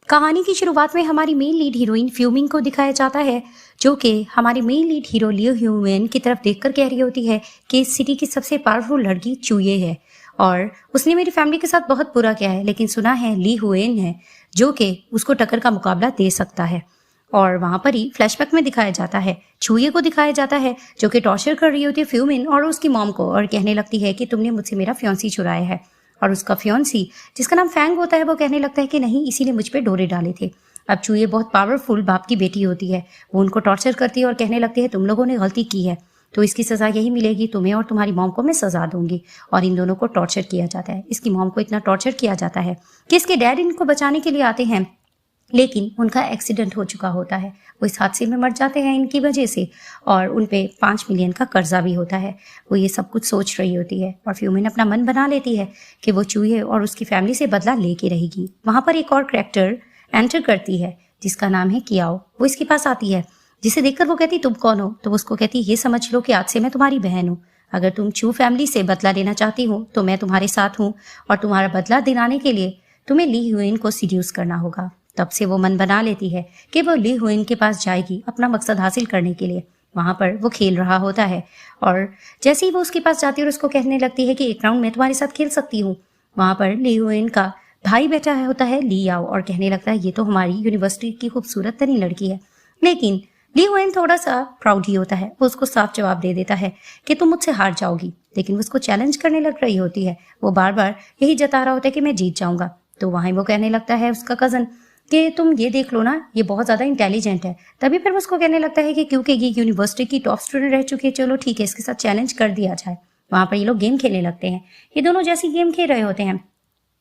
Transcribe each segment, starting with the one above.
कहानी की शुरुआत में हमारी मेन लीड हीरोइन फ्यूमिंग को दिखाया जाता है, जो कि हमारी मेन लीड हीरो ली ह्यूएन की तरफ देखकर कह रही होती है कि इस सिटी की सबसे पावरफुल लड़की चुये है और उसने मेरी फैमिली के साथ बहुत बुरा किया है, लेकिन सुना है ली ह्यूएन है जो कि उसको टक्कर का मुकाबला दे सकता है। और वहां पर ही फ्लैशबैक में दिखाया जाता है, चुये को दिखाया जाता है जो कि टॉर्चर कर रही होती है फ्यूमिन और उसकी मॉम को, और कहने लगती है कि तुमने मुझसे मेरा फियांसी चुराया है। और उसका फियांसी जिसका नाम फैंग होता है वो कहने लगता है कि नहीं, इसी ने मुझ पे डोरे डाले थे। अब चुये बहुत पावरफुल बाप की बेटी होती है, वो उनको टॉर्चर करती है और कहने लगती है तुम लोगों ने गलती की है तो इसकी सजा यही मिलेगी, तुम्हें और तुम्हारी मॉम को मैं सजा दूंगी। और इन दोनों को टॉर्चर किया जाता है। इसकी मॉम को इतना टॉर्चर किया जाता है कि इसके डैड इनको बचाने के लिए आते हैं, लेकिन उनका एक्सीडेंट हो चुका होता है, वो इस हादसे में मर जाते हैं इनकी वजह से, और उन पे 5 मिलियन का कर्जा भी होता है। वो ये सब कुछ सोच रही होती है और फ्यूमिन अपना मन बना लेती है कि वो चूहे और उसकी फैमिली से बदला लेके रहेगी। वहां पर एक और कैरेक्टर एंटर करती है जिसका नाम है कियाओ। वो इसके पास आती है, जिसे देखकर वो कहती तुम कौन हो? तो उसको कहती ये समझ लो कि आज से मैं तुम्हारी बहन हूँ। अगर तुम चू फैमिली से बदला लेना चाहती हो तो मैं तुम्हारे साथ हूँ, और तुम्हारा बदला दिलाने के लिए तुम्हें ली ह्यूएन को सीड्यूस करना होगा। तब से वो मन बना लेती है कि वो ली ह्यूएन के पास जाएगी अपना मकसद हासिल करने के लिए। वहां पर वो खेल रहा होता है और जैसे ही वो उसके पास जाती है और उसको कहने लगती है कि एक राउंड मैं तुम्हारे साथ खेल सकती हूँ, वहां पर ली ह्यूएन का भाई बैठा होता है ली याओ और कहने लगता है ये तो हमारी यूनिवर्सिटी की खूबसूरत तरीन लड़की है। लेकिन ली ह्यूएन थोड़ा सा प्राउड ही होता है, वो उसको साफ जवाब दे देता है कि तुम मुझसे हार जाओगी, लेकिन वो उसको चैलेंज करने लग रही होती है। वो बार बार यही जता रहा होता है कि मैं जीत जाऊंगा। तो वहां वो कहने लगता है उसका कजन कि तुम ये देख लो ना, ये बहुत ज्यादा इंटेलिजेंट है। तभी फिर उसको कहने लगता है कि क्योंकि ये यूनिवर्सिटी की टॉप स्टूडेंट रह चुकी है, चलो ठीक है इसके साथ चैलेंज कर दिया जाए। वहां पर ये लोग गेम खेलने लगते हैं। ये दोनों जैसी गेम खेल रहे होते हैं,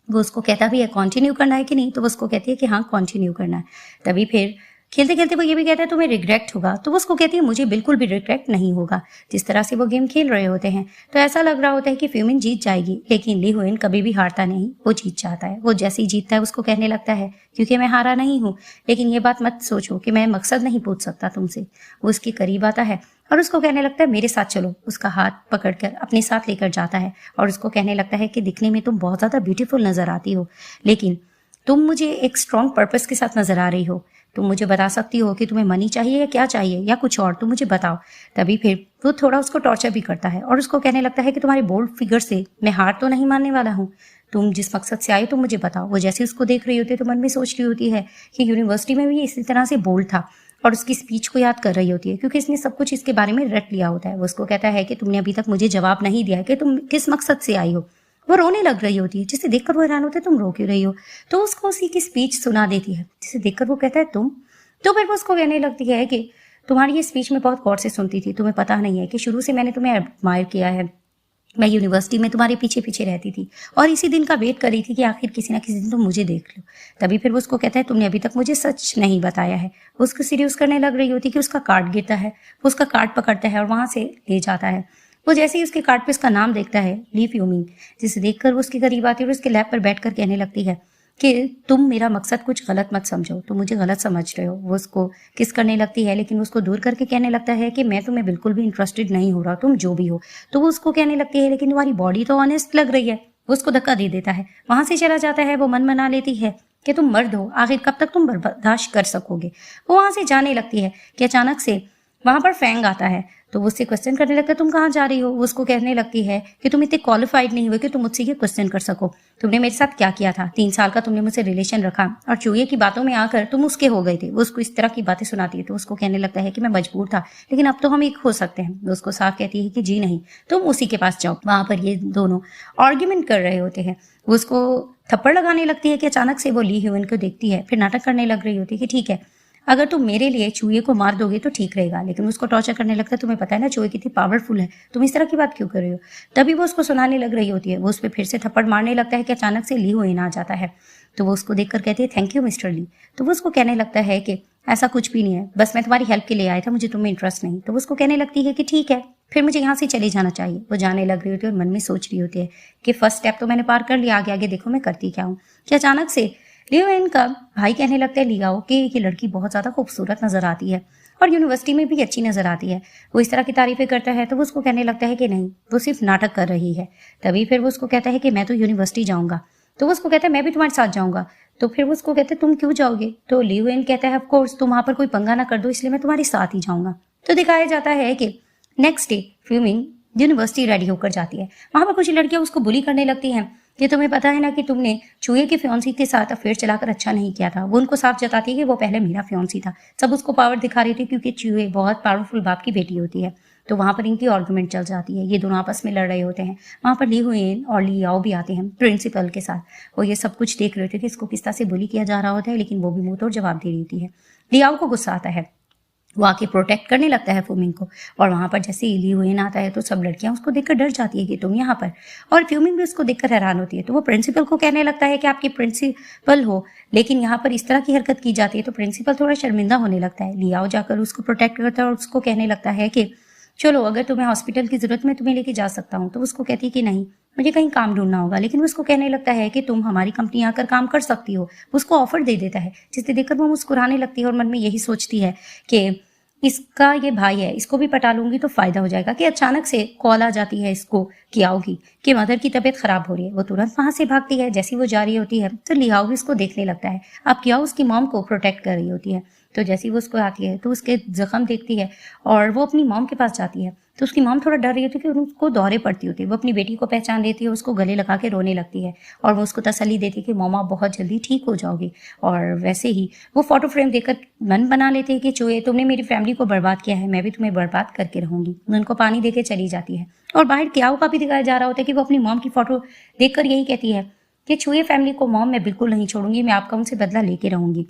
वो उसको कहता भी है कंटिन्यू करना है कि नहीं, तो वो उसको कहती है कि हाँ कंटिन्यू करना है। तभी फिर खेलते खेलते वो ये भी कहता है तुम्हें रिग्रेट होगा, तो वो उसको कहती है मुझे बिल्कुल भी रिग्रेट नहीं होगा। जिस तरह से वो गेम खेल रहे होते हैं तो ऐसा लग रहा होता है कि फ्यूमिन जीत जाएगी, लेकिन ली ह्यूएन कभी भी हारता नहीं, वो जीत जाता है। वो जैसे ही जीतता है उसको कहने लगता है क्योंकि मैं हारा नहीं हूँ, लेकिन ये बात मत सोचो कि मैं मकसद नहीं पूछ सकता तुमसे। वो उसके करीब आता है और उसको कहने लगता है मेरे साथ चलो। उसका हाथ पकड़कर अपने साथ लेकर जाता है और उसको कहने लगता है कि दिखने में तुम बहुत ज्यादा ब्यूटीफुल नजर आती हो, लेकिन तुम मुझे एक स्ट्रॉन्ग पर्पस के साथ नजर आ रही हो। तुम मुझे बता सकती हो कि तुम्हें मनी चाहिए या क्या चाहिए या कुछ और, तुम मुझे बताओ। तभी फिर वो थोड़ा उसको टॉर्चर भी करता है और उसको कहने लगता है कि तुम्हारे बोल्ड फिगर से मैं हार तो नहीं मानने वाला हूँ, तुम जिस मकसद से आए तुम मुझे बताओ। वो जैसे उसको देख रही होती है तो मन में सोच रही होती है कि यूनिवर्सिटी में भी इसी तरह से बोल्ड था, और उसकी स्पीच को याद कर रही होती है क्योंकि इसने सब कुछ इसके बारे में रट लिया होता है। वो उसको कहता है कि तुमने अभी तक मुझे जवाब नहीं दिया कि तुम किस मकसद से आई हो। वो रोने लग रही होती है, जिसे देखकर वो हैरान होता है तुम रो क्यों रही हो। तो उसको उसी की स्पीच सुना देती है, जिसे देखकर वो कहता है तुम। तो फिर वो उसको कहने लगती है कि तुम्हारी ये स्पीच में बहुत गौर से सुनती थी, तुम्हें पता नहीं है कि शुरू से मैंने तुम्हें एडमायर किया है। मैं यूनिवर्सिटी में तुम्हारे पीछे पीछे रहती थी और इसी दिन का वेट कर रही थी कि आखिर किसी ना किसी दिन तुम मुझे देख लो। तभी फिर वो उसको कहता है तुमने अभी तक मुझे सच नहीं बताया है। वो उसको सीरियस करने लग रही होती कि उसका कार्ड गिरता है, वो उसका कार्ड पकड़ता है और वहां से ले जाता है। वो जैसे ही उसके कार्ड पे उसका नाम देखता है ली फ्यूमिंग, जिसे देखकर वो उसके करीब आती है और उसके लैब पर बैठकर कहने लगती है कि तुम मेरा मकसद कुछ गलत मत समझो, तुम मुझे गलत समझ रहे हो। वो उसको किस करने लगती है, लेकिन उसको दूर करके कहने लगता है कि मैं तुम्हें बिल्कुल भी इंटरेस्टेड नहीं हो रहा, तुम जो भी हो। तो वो उसको कहने लगती है लेकिन तुम्हारी बॉडी तो ऑनेस्ट लग रही है। वो उसको धक्का दे देता है, वहां से चला जाता है। वो मन बना लेती है कि तुम मर्द हो, आखिर कब तक तुम बर्दाश्त कर सकोगे। वो वहां से जाने लगती है कि अचानक से वहां पर फैंग आता है। तो वो उससे क्वेश्चन करने लगता है तुम कहाँ जा रही हो। वो उसको कहने लगती है कि तुम इतने क्वालिफाइड नहीं हुए कि तुम मुझसे ये क्वेश्चन कर सको। तुमने मेरे साथ क्या किया था, 3 साल का तुमने मुझसे रिलेशन रखा और चूहे की बातों में आकर तुम उसके हो गए थे। वो उसको इस तरह की बातें सुनाती है। तो उसको कहने लगता है कि मैं मजबूर था, लेकिन अब तो हम एक हो सकते हैं। वो उसको साफ कहती है कि जी नहीं, तुम उसी के पास जाओ। वहां पर ये दोनों आर्ग्यूमेंट कर रहे होते हैं। वो उसको थप्पड़ लगाने लगती है कि अचानक से वो ली ह्यूएन को देखती है, फिर नाटक करने लग रही होती है कि ठीक है, अगर तुम मेरे लिए चूहे को मार दोगे तो ठीक रहेगा। लेकिन उसको टॉर्चर करने लगता है, तुम्हें पता है ना चूहे कितनी पावरफुल है, तुम इस तरह की बात क्यों कर रही हो। तभी वो उसको सुनाने लग रही होती है। वो उस पर फिर से थप्पड़ मारने लगता है कि अचानक से ली ह्यूएन आ जाता है। तो वो उसको देखकर कहती है थैंक यू मिस्टर ली। तो वो उसको कहने लगता है कि ऐसा कुछ भी नहीं है, बस मैं तुम्हारी हेल्प के लिए आया था, मुझे तुम्हें इंटरेस्ट नहीं। तो वो उसको कहने लगती है कि ठीक है, फिर मुझे यहाँ से चले जाना चाहिए। वो जाने लग रही होती है और मन में सोच रही होती है कि फर्स्ट स्टेप तो मैंने पार कर लिया, आगे आगे देखो मैं करती क्या हूँ। कि अचानक से लियोएन का भाई कहने लगता है लियाओ कि ये लड़की बहुत ज्यादा खूबसूरत नजर आती है और यूनिवर्सिटी में भी अच्छी नजर आती है। वो इस तरह की तारीफें करता है। तो वो उसको कहने लगता है कि नहीं, वो सिर्फ नाटक कर रही है। तभी फिर वो उसको कहता है कि मैं तो यूनिवर्सिटी जाऊंगा। तो वो उसको कहता है मैं भी तुम्हारे साथ जाऊंगा। तो फिर वो उसको कहते तुम क्यों जाओगे? तो ली हुएन कहता है ऑफ कोर्स तुम वहां पर कोई पंगा ना कर दो इसलिए मैं तुम्हारे साथ ही जाऊंगा। तो दिखाया जाता है कि next day fuming university ready होकर जाती है। वहां पर कुछ लड़कियां उसको बुली करने लगती हैं कि तुम्हें पता है ना कि तुमने चूहे के फियांसी के साथ अफेयर चलाकर अच्छा नहीं किया था। वो उनको साफ जताती है कि वो पहले मेरा फियांसी था। सब उसको पावर दिखा रही थी क्योंकि चूहे बहुत पावरफुल बाप की बेटी होती है। तो वहां पर इनकी आर्गुमेंट चल जाती है, ये दोनों आपस में लड़ रहे होते हैं। वहां पर ली हुएन और लियाओ भी आते हैं प्रिंसिपल के साथ। वो ये सब कुछ देख रहे होते हैं कि इसको किस तरह से बुली किया जा रहा होता है, लेकिन वो भी मुंह तोड़ जवाब दे रही होती है। लियाओ को गुस्सा आता है, वो आके प्रोटेक्ट करने लगता है फ्यूमिंग को। और वहां पर जैसे ली हुएन आता है तो सब लड़कियां उसको देखकर डर जाती है कि तुम यहाँ पर। और फ्यूमिंग भी उसको देखकर हैरान होती है। तो वो प्रिंसिपल को कहने लगता है कि आपकी प्रिंसिपल हो, लेकिन यहाँ पर इस तरह की हरकत की जाती है। तो प्रिंसिपल थोड़ा शर्मिंदा होने लगता है। लियाओ जाकर उसको प्रोटेक्ट करता है और उसको कहने लगता है कि चलो अगर तुम्हें हॉस्पिटल की जरूरत में तुम्हें लेके जा सकता हूँ। तो उसको कहती है कि नहीं, मुझे कहीं काम ढूंढना होगा। लेकिन उसको कहने लगता है कि तुम हमारी कंपनी आकर काम कर सकती हो। उसको ऑफर दे देता है, जिसे देखकर वो मुस्कुराने लगती है और मन में यही सोचती है कि इसका ये भाई है, इसको भी पटा लूंगी तो फायदा हो जाएगा। कि अचानक से कॉल आ जाती है इसको कियाओ की कि मदर की तबीयत खराब हो रही है। वो तुरंत वहां से भागती है। जैसी वो जा रही होती है तो लियाओ भी उसको देखने लगता है। अब कियाओ उसकी मॉम को प्रोटेक्ट कर रही होती है। तो जैसी वो उसको आती है तो उसके जख्म देखती है और वो अपनी मॉम के पास जाती है। तो उसकी मॉम थोड़ा डर रही होती है कि उसको दौरे पड़ती होती है। वो अपनी बेटी को पहचान लेती है, उसको गले लगा के रोने लगती है और वो उसको तसल्ली देती है कि मॉमा बहुत जल्दी ठीक हो जाओगी। और वैसे ही वो फोटो फ्रेम देखकर मन बना लेते हैं कि चूहे तुमने मेरी फैमिली को बर्बाद किया है, मैं भी तुम्हें बर्बाद करके रहूंगी। उनको पानी देके चली जाती है। और बाहर कियाओ का भी दिखाया जा रहा होता है कि वो अपनी मॉम की फोटो देखकर यही कहती है कि चूहे फैमिली को मॉम मैं बिल्कुल नहीं छोड़ूंगी, मैं आपका उनसे बदला लेके रहूंगी।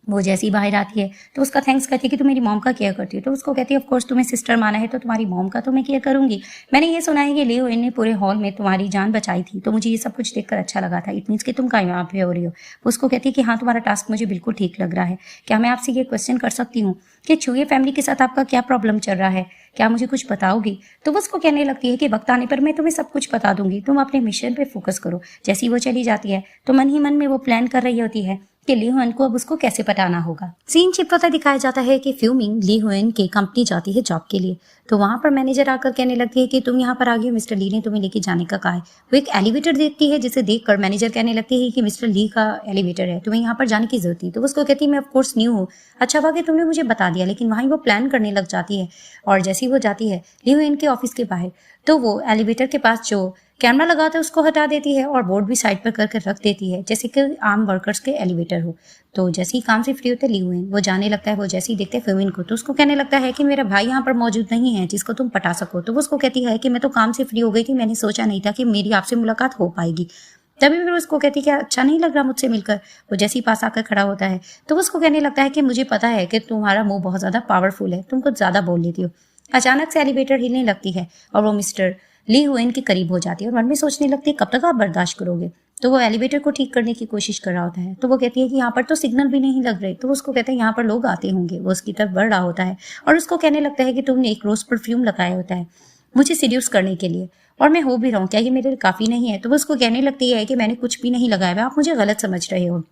वो जैसी बाहर आती है तो उसका थैंक्स करती है कि तुम मेरी मॉम का केयर करती हो। तो उसको कहती है ऑफ कोर्स तुम्हें सिस्टर माना है तो तुम्हारी मॉम का तो मैं केयर करूंगी। मैंने ये सुना है कि लियो ने पूरे हॉल में तुम्हारी जान बचाई थी, तो मुझे ये सब कुछ देखकर अच्छा लगा था। इट मीन्स कि तुम कामयाब हो रही हो। उसको कहती है कि हाँ तुम्हारा टास्क मुझे बिल्कुल ठीक लग रहा है। क्या मैं आपसे ये क्वेश्चन कर सकती हूँ कि चूहे फैमिली के साथ आपका क्या प्रॉब्लम चल रहा है, क्या मुझे कुछ बताओगी? तो वो उसको कहने लगती है कि वक्त आने पर मैं तुम्हें सब कुछ बता दूंगी, तुम अपने मिशन पे फोकस करो। जैसी वो चली जाती है तो मन ही मन में वो प्लान कर रही होती है कि ली हुएन को अब उसको कैसे पटाना होगा। सीन शिफ्ट होता दिखाया जाता है कि फ्यूमिंग ली हुएन की कंपनी जाती है जॉब के लिए। तो वहां पर मैनेजर आकर कहने लगती है कि तुम यहाँ पर आ गए हो, मिस्टर ली ने तुम्हें लेके जाने का कहा है। वो एक एलिवेटर देखती है जिसे देखकर मैनेजर कहने लगती है कि मिस्टर ली का एलिवेटर है, तुम्हें यहाँ पर जाने की जरूरत नहीं। तो उसको कहती है मैं ऑफकोर्स न्यू हूँ, अच्छा हुआ कि तुमने मुझे बता दिया। लेकिन वहीं वो प्लान करने लग जाती है और जैसी वो जाती है ली हुएन के ऑफिस के बाहर तो वो एलिवेटर के पास जो कैमरा लगा था उसको हटा देती है और बोर्ड भी साइड पर करके रख देती है जैसे कि आम वर्कर्स के एलिवेटर हो। तो जैसे ही काम से फ्री होते ली हुएन वो जाने लगता है। वो जैसे ही देखते हैं फ्यूमिन को तो उसको कहने लगता है कि मेरा भाई यहाँ पर मौजूद नहीं है जिसको तुम पटा सको। तो वो उसको कहती है कि मैं तो काम से फ्री हो गई थी, मैंने सोचा नहीं था कि मेरी आपसे मुलाकात हो पाएगी। तभी फिर उसको कहती है कि अच्छा नहीं लग रहा मुझसे मिलकर। वो जैसे ही पास आकर खड़ा होता है तो उसको कहने लगता है कि मुझे पता है कि तुम्हारा मुंह बहुत ज्यादा पावरफुल है, तुम कुछ ज्यादा बोल लेती हो। अचानक से एलिवेटर हिलने लगती है और वो मिस्टर ली हुएन के करीब हो जाती है और मन में सोचने लगती है कब तक आप बर्दाश्त करोगे। तो वो एलिवेटर को ठीक करने की कोशिश कर रहा होता है। तो वो कहती है कि यहाँ पर तो सिग्नल भी नहीं लग रहे। तो उसको कहते हैं यहाँ पर लोग आते होंगे। वो उसकी तरफ बढ़ रहा होता है और उसको कहने लगता है कि तुमने एक रोज परफ्यूम लगाया होता है मुझे सीड्यूस करने के लिए और मैं हो भी रहा हूँ, क्या ये मेरे लिए काफी नहीं है? तो वो उसको कहने लगती है कि मैंने कुछ भी नहीं लगाया हुआ, आप मुझे गलत समझ रहे हो।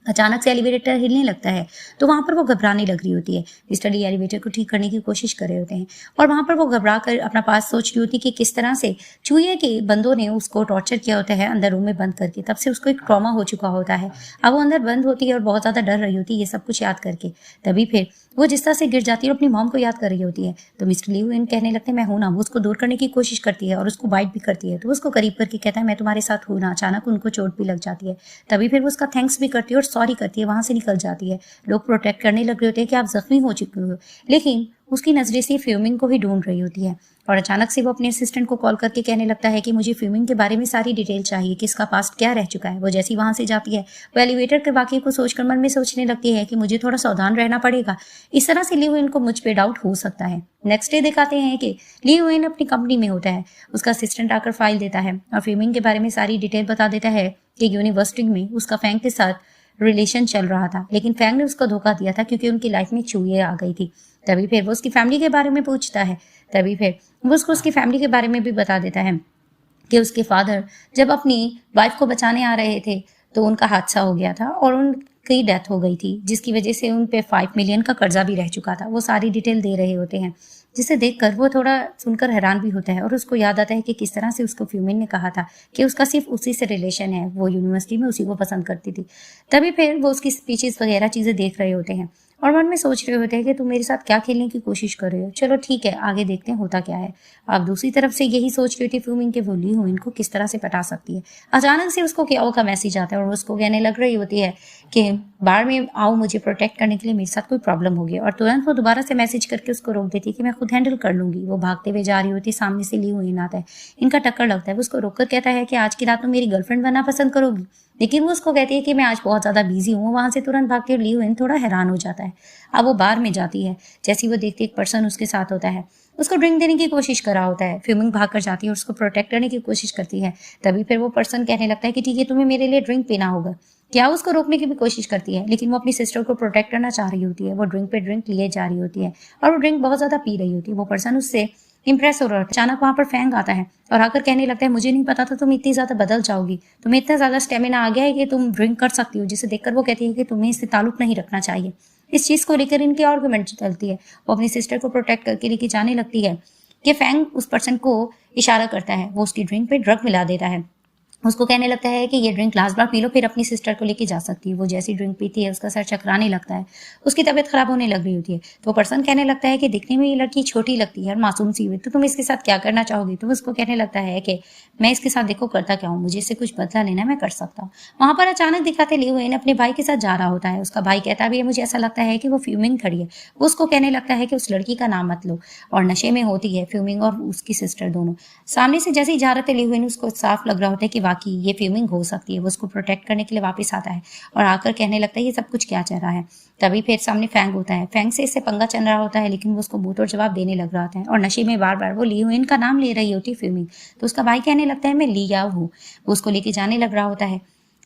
अचानक से एलिवेटर हिलने लगता है तो वहां पर वो घबराने लग रही होती है। मिस्टर ली एलिवेटर को ठीक करने की कोशिश कर रहे होते हैं और वहां पर वो घबरा कर अपना पास सोच रही होती है कि किस तरह से चूहे के बंदों ने उसको टॉर्चर किया होता है अंदर रूम में बंद करके। तब से उसको एक ट्रॉमा हो चुका होता है। अब वो अंदर बंद होती है और बहुत ज्यादा डर रही होती है ये सब कुछ याद करके। तभी फिर वो जिस तरह से गिर जाती है और अपनी मॉम को याद कर रही होती है। तो मिस्टर ली हुएन कहने लगते हैं मैं हूं ना। वो उसको दूर करने की कोशिश करती है और उसको बाइट भी करती है। तो उसको करीब करके कहता है मैं तुम्हारे साथ हूं ना। अचानक उनको चोट भी लग जाती है। तभी फिर वो उसका थैंक्स भी करती है और सॉरी करती है, वहां से निकल जाती है। लोग प्रोटेक्ट करने लग रहे होते हैं कि आप जख्मी हो चुके हो, लेकिन उसकी नजरें से फ्यूमिंग को ही ढूंढ रही होती है। और अचानक से वो अपने असिस्टेंट को कॉल करके कहने लगता है कि मुझे फ्यूमिंग के बारे में सारी डिटेल चाहिए कि इसका पास्ट क्या रह चुका है। वो जैसी वहां से जाती है वो एलिवेटर के वाकये को सोचकर मन में सोचने लगती है कि मुझे थोड़ा सावधान रहना पड़ेगा। इस तरह से ली हुएन को मुझ पे डाउट हो सकता है। नेक्स्ट डे दिखाते हैं कि ली हुएन अपनी कंपनी में होता है। उसका असिस्टेंट आकर फाइल देता है और फ्यूमिंग के बारे में सारी डिटेल बता देता है कि यूनिवर्सिटी में उसका फैंग के साथ रिलेशन चल रहा था, लेकिन फैंग ने उसको धोखा दिया था क्योंकि उनकी लाइफ में चूहे आ गई थी। तभी फिर वो उसकी फैमिली के बारे में पूछता है। तभी फिर वो उसको उसकी फैमिली के बारे में भी बता देता है कि उसके फादर जब अपनी वाइफ को बचाने आ रहे थे तो उनका हादसा हो गया था और उनकी डेथ हो गई थी, जिसकी वजह से उन पे 5 मिलियन का कर्जा भी रह चुका था। वो सारी डिटेल दे रहे होते हैं। जिसे देखकर वो थोड़ा सुनकर हैरान भी होता है और उसको याद आता है कि किस तरह से उसको फ्यूमिन ने कहा था कि उसका सिर्फ उसी से रिलेशन है, वो यूनिवर्सिटी में उसी को पसंद करती थी। तभी फिर वो उसकी स्पीचेस वगैरह चीज़ें देख रहे होते हैं और मन में सोच रहे होते हैं कि तुम मेरे साथ क्या खेलने की कोशिश कर रहे हो, चलो ठीक है आगे देखते हैं होता क्या है। अब दूसरी तरफ से यही सोच रही थी फ्यूमिंग के वो ली हुई इनको किस तरह से पटा सकती है। अचानक से उसको क्या का मैसेज आता है और उसको कहने लग रही होती है कि बाढ़ में आओ, मुझे प्रोटेक्ट करने के लिए मेरे साथ कोई प्रॉब्लम होगी, और तुरंत वो दोबारा से मैसेज करके उसको रोक देती है कि मैं खुद हैंडल कर लूंगी। वो भागते हुए जा रही होती है, सामने से ली हुई आता है, इनका टक्कर लगता है। वो उसको रोककर कहता है कि आज की रात तुम मेरी गर्लफ्रेंड बनना पसंद करोगी, लेकिन वो उसको कहती है कि मैं आज बहुत ज्यादा बिजी हूँ। वहां से तुरंत भागते हुए ली हुई थोड़ा हैरान हो जाता है। अब वो बार में जाती है, जैसी वो देखती एक पर्सन उसके साथ होता है, उसको ड्रिंक देने की कोशिश कर रहा होता है। फ्यूमिंग भाग कर जाती है और उसको प्रोटेक्ट करने की कोशिश करती है। तभी फिर वो पर्सन कहने लगता है कि ठीक है तुम्हें मेरे लिए ड्रिंक पीना होगा। क्या उसको रोकने की भी कोशिश करती है, लेकिन वो अपनी सिस्टर को प्रोटेक्ट करना चाह रही होती है। वो ड्रिंक पे ड्रिंक लिए जा रही होती है और वो ड्रिंक बहुत ज्यादा पी रही होती है। वो पर्सन उससे इंप्रेस हो रहा है। अचानक वहां पर फैंग आता है और आकर कहने लगता है मुझे नहीं पता था तुम इतनी ज्यादा बदल जाओगी, तुम्हें इतना ज्यादा स्टेमिना आ गया है कि तुम ड्रिंक कर सकती हो। जिसे देखकर वो कहती है कि तुम्हें इससे ताल्लुक नहीं रखना चाहिए। इस चीज को लेकर इनकी आर्गुमेंट चलती है। वो अपनी सिस्टर को प्रोटेक्ट करके लेके जाने लगती है कि फैंग उस पर्सन को इशारा करता है, वो उसकी ड्रिंक पे ड्रग मिला देता है। उसको कहने लगता है कि ये ड्रिंक लास्ट बार पी लो, फिर अपनी सिस्टर को लेके जा सकती है। वो जैसी ड्रिंक पीती है उसका सर चकराने लगता है, उसकी तबीयत खराब होने लग रही होती है। तो वो पर्सन कहने लगता है कि दिखने में ये लड़की छोटी लगती है और मासूम सी हुई, तो तुम इसके साथ क्या करना चाहोगी। तो उसको कहने लगता है कि मैं इसके साथ देखो करता क्या हूँ, मुझे इससे कुछ बदला लेना है, मैं कर सकता हूँ। वहां पर अचानक दिखाते लिए हुए अपने भाई के साथ जा रहा होता है। उसका भाई कहता भी है मुझे ऐसा लगता है कि वो फ्यूमिंग खड़ी है। वो उसको कहने लगता है कि उस लड़की का नाम मत लो, और नशे में होती है फ्यूमिंग और उसकी सिस्टर दोनों। सामने से जैसे ही जा रहे थे लिए हुए उसको साफ लग रहा होता है कि वाकई ये फ्यूमिंग हो सकती है। वो उसको प्रोटेक्ट करने के लिए वापस आता है और आकर कहने लगता है ये सब कुछ क्या चल रहा है। तभी फिर सामने फैंग होता है। फैंग से इससे पंगा चल रहा होता है, लेकिन वो उसको बूत और जवाब देने लग रहा होता है और नशे में बार बार वो ली हुई इनका नाम ले रही होती है फ्यूमिंग। तो उसका भाई कहने लगता है मैं लियाओ हूँ। वो उसको लेके जाने लग रहा होता है।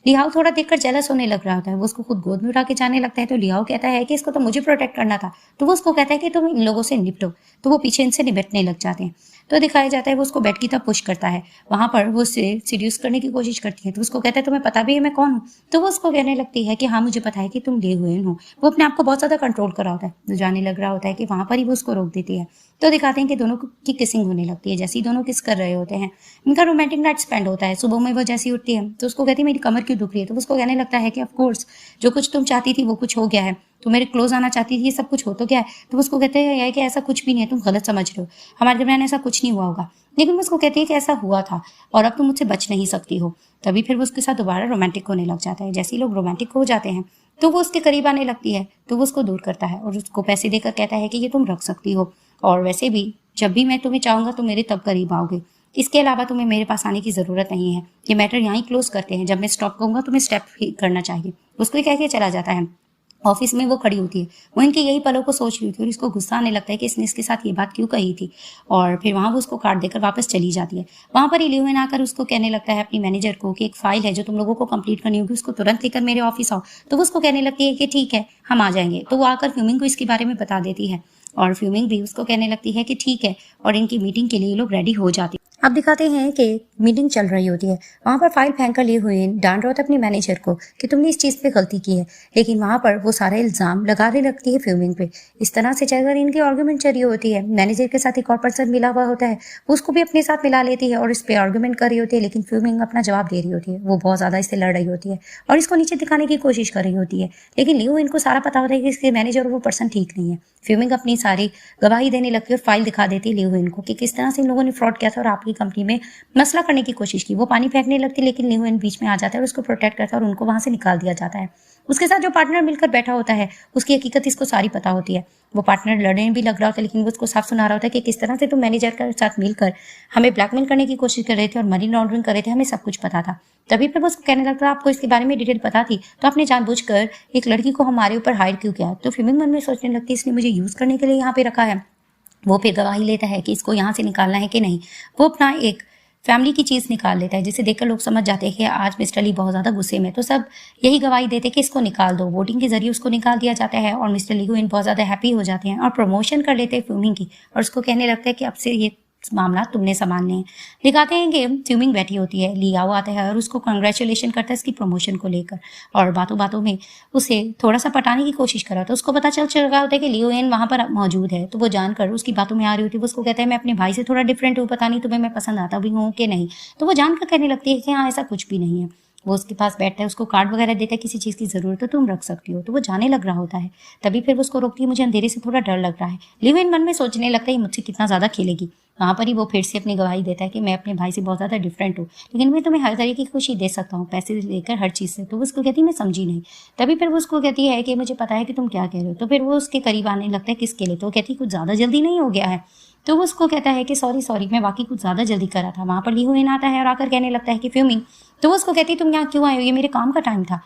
लियाओ थोड़ा देखकर जेलस होने लग रहा होता है। वो उसको खुद गोद में उठा के जाने लगता है। तो लियाओ कहता है कि इसको तो मुझे प्रोटेक्ट करना था। तो वो उसको कहता है कि तुम इन लोगों से निपटो। तो वो पीछे इनसे निपटने लग जाते हैं। तो दिखाया जाता है वो उसको बेड की तरफ पुश करता है। वहां पर वो उसे सीड्यूस करने की कोशिश करती है। तो उसको कहता है तुम्हें पता भी है मैं कौन हूँ। तो वो उसको कहने लगती है कि हाँ मुझे पता है कि तुम ले हुए हो। वो अपने आप को बहुत ज्यादा कंट्रोल कर रहा होता है। जो जाने लग रहा होता है कि वहां पर ही वो उसको रोक देती है। तो दिखाते हैं कि दोनों की किसिंग होने लगती है। जैसे ही दोनों किस कर रहे होते हैं इनका रोमांटिक नाइट स्पेंड होता है। सुबह में वो जैसी उठती है तो उसको कहती है मेरी कमर क्यों दुख रही है। तो उसको कहने लगता है कि ऑफ कोर्स जो कुछ तुम चाहती थी वो कुछ हो गया है, तो मेरे क्लोज आना चाहती थी, ये सब कुछ हो तो क्या है। तो उसको कहते हैं कि ऐसा कुछ भी नहीं है, तुम गलत समझ रहे हो, हमारे दरमियान ऐसा कुछ नहीं हुआ होगा। लेकिन वो उसको कहती है कि ऐसा हुआ था और अब तुम मुझसे बच नहीं सकती हो। तभी फिर वो उसके साथ दोबारा रोमांटिक होने लग जाता है। जैसे ही लोग रोमांटिक हो जाते हैं तो वो उसके करीब आने लगती है। तो वो उसको दूर करता है और उसको पैसे देकर कहता है कि ये तुम रख सकती हो, और वैसे भी जब भी मैं तुम्हें चाहूंगा तुम मेरे तब करीब आओगे। इसके अलावा तुम्हें मेरे पास आने की जरूरत नहीं है। ये मैटर यहाँ ही क्लोज करते हैं। जब मैं स्टॉप कहूंगा तुम्हें स्टेप ही करना चाहिए। उसको कह के चला जाता है। ऑफिस में वो खड़ी होती है। वो इनके यही पलों को सोच रही थी और इसको गुस्सा आने लगता है कि इसने इसके साथ ये बात क्यों कही थी। और फिर वहां वो उसको कार्ड देकर वापस चली जाती है। वहां पर लियोन आकर उसको कहने लगता है अपनी मैनेजर को कि एक फाइल है जो तुम लोगों को कंप्लीट करनी होगी, उसको तुरंत लेकर मेरे ऑफिस आओ। तो वो उसको कहने लगती है कि ठीक है हम आ जाएंगे। तो वो आकर फ्यूमिंग को इसके बारे में बता देती है और फ्यूमिंग भी उसको कहने लगती है कि ठीक है, और इनकी मीटिंग के लिए लोग रेडी हो जाते हैं। अब दिखाते हैं कि मीटिंग चल रही होती है। वहां पर फाइल फेंक कर लिए हुए डांट रहा था अपने मैनेजर को कि तुमने इस चीज पे गलती की है, लेकिन वहां पर वो सारा इल्जाम लगाने लगती है फ्यूमिंग पे। इस तरह से चलकर इनकी आर्गुमेंट चल रही होती है। मैनेजर के साथ एक और पर्सन मिला हुआ होता है, उसको भी अपने साथ मिला लेती है और इस पे आर्गुमेंट कर रही होती है। लेकिन फ्यूमिंग अपना जवाब दे रही होती है। वो बहुत ज्यादा इससे लड़ रही होती है और इसको नीचे दिखाने की कोशिश कर रही होती है। लेकिन लियो इनको सारा पता होता है कि इसके मैनेजर और वो पर्सन ठीक नहीं है। फ्यूमिंग अपनी सारी गवाही देने लगती है और फाइल दिखा देती है लियो इनको कि किस तरह से इन लोगों ने फ्रॉड किया था और आपकी कंपनी में मसला करने की कोशिश की। वो पानी फेंकने लगती, लेकिन लियोन बीच में आ जाता है और उसको प्रोटेक्ट करता है और उनको वहां से निकाल दिया जाता है। उसके साथ जो पार्टनर मिलकर बैठा होता है उसकी हकीकत इसको सारी पता होती है। वो पार्टनर लड़ने भी लग रहा होता है, लेकिन वो उसको साफ सुना रहा होता है कि किस तरह से तुम मैनेजर के साथ मिलकर हमें ब्लैकमेल करने की कोशिश कर रहे थे और मनी लॉन्ड्रिंग कर रहे थे, हमें सब कुछ पता था। तभी पर वो उसको कहने लगता है आपको इसके बारे में डिटेल पता थी, तो आपने जानबूझकर एक लड़की को हमारे ऊपर हायर क्यों किया। तो फ्यूमिंग मन में सोचने लगती है इसने मुझे यूज करने के लिए यहाँ पे रखा है। वो फिर गवाही लेता है कि इसको यहाँ से निकालना है कि नहीं। वो अपना एक फैमिली की चीज निकाल लेता है, जिसे देखकर लोग समझ जाते हैं कि आज मिस्टर ली बहुत ज्यादा गुस्से में। तो सब यही गवाही देते हैं कि इसको निकाल दो। वोटिंग के जरिए उसको निकाल दिया जाता है और मिस्टर ली बहुत ज्यादा हैप्पी हो जाते हैं और प्रमोशन कर लेते हैं फ्यूमिंग की और उसको कहने लगता है कि अब से ये मामला तुमने संभालने हैं। दिखाते हैं कि फ्यूमिंग बैठी होती है, ली हाओ आता है और उसको कंग्रेचुलेशन करता है इसकी प्रमोशन को लेकर, और बातों बातों में उसे थोड़ा सा पटाने की कोशिश करा। तो उसको पता चल रहा होता है कि लियो एन वहां पर मौजूद है, तो वो जानकर उसकी बातों में आ रही होती है। वो उसको कहता है मैं अपने भाई से थोड़ा डिफरेंट हूँ, पता नहीं तुम्हें मैं पसंद आता भी हूँ कि नहीं। तो वो जानकर कहने लगती है कि हाँ ऐसा कुछ भी नहीं है। वो उसके पास बैठता है, उसको कार्ड वगैरह देता है, किसी चीज़ की ज़रूरत है तुम रख सकती हो। तो वो जाने लग रहा होता है, तभी फिर वो उसको रोकती है, मुझे अंधेरे से थोड़ा डर लग रहा है। लियो एन मन में सोचने लगता है ये मुझसे कितना ज़्यादा खेलेगी। वहाँ पर ही वो फिर से अपनी गवाही देता है कि मैं अपने भाई से बहुत ज़्यादा डिफरेंट हूँ, लेकिन मैं तुम्हें हर तरीके की खुशी दे सकता हूँ, पैसे से लेकर हर चीज़ से। तो वो उसको कहती है मैं समझी नहीं। तभी फिर वो उसको कहती है कि मुझे पता है कि तुम क्या कह रहे हो। तो फिर वो उसके करीब आने लगता है, किसके लिए। तो वो कहती है कुछ ज़्यादा जल्दी नहीं हो गया है। तो वो उसको कहता है कि सॉरी मैं वाकई कुछ ज़्यादा जल्दी करा था। वहाँ पर लियो एन आता है और आकर कहने लगता है कि फ्यूमिंग। तो वो उसको कहती है तुम यहाँ क्यों आए हो, ये मेरे काम का टाइम था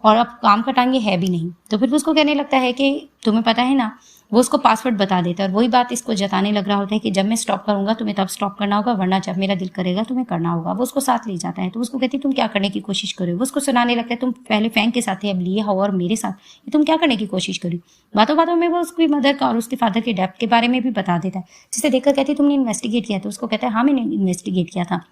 और अब काम का टाइम ये है भी नहीं। तो फिर वो उसको कहने लगता है कि तुम्हें पता है ना, वो उसको पासवर्ड बता देता है और वही बात इसको जताने लग रहा होता है कि जब मैं स्टॉप करूंगा तुम्हें तब स्टॉप करना होगा, वरना जब मेरा दिल करेगा तुम्हें करना होगा। वो उसको साथ ले जाता है। तो उसको कहती है तुम क्या करने की कोशिश कर रहे हो। वो उसको सुनाने लगता है तुम पहले फैंग के साथ थे, अब लिए हो और मेरे साथ, ये तुम क्या करने की कोशिश करी। बातों बातों में वो उसकी मदर का और उसके फादर के डेथ के बारे में भी बता देता है, जिसे देखकर कहती है तुमने इन्वेस्टिगेट किया। तो उसको कहता है हाँ मैंने इन्वेस्टिगेट किया था,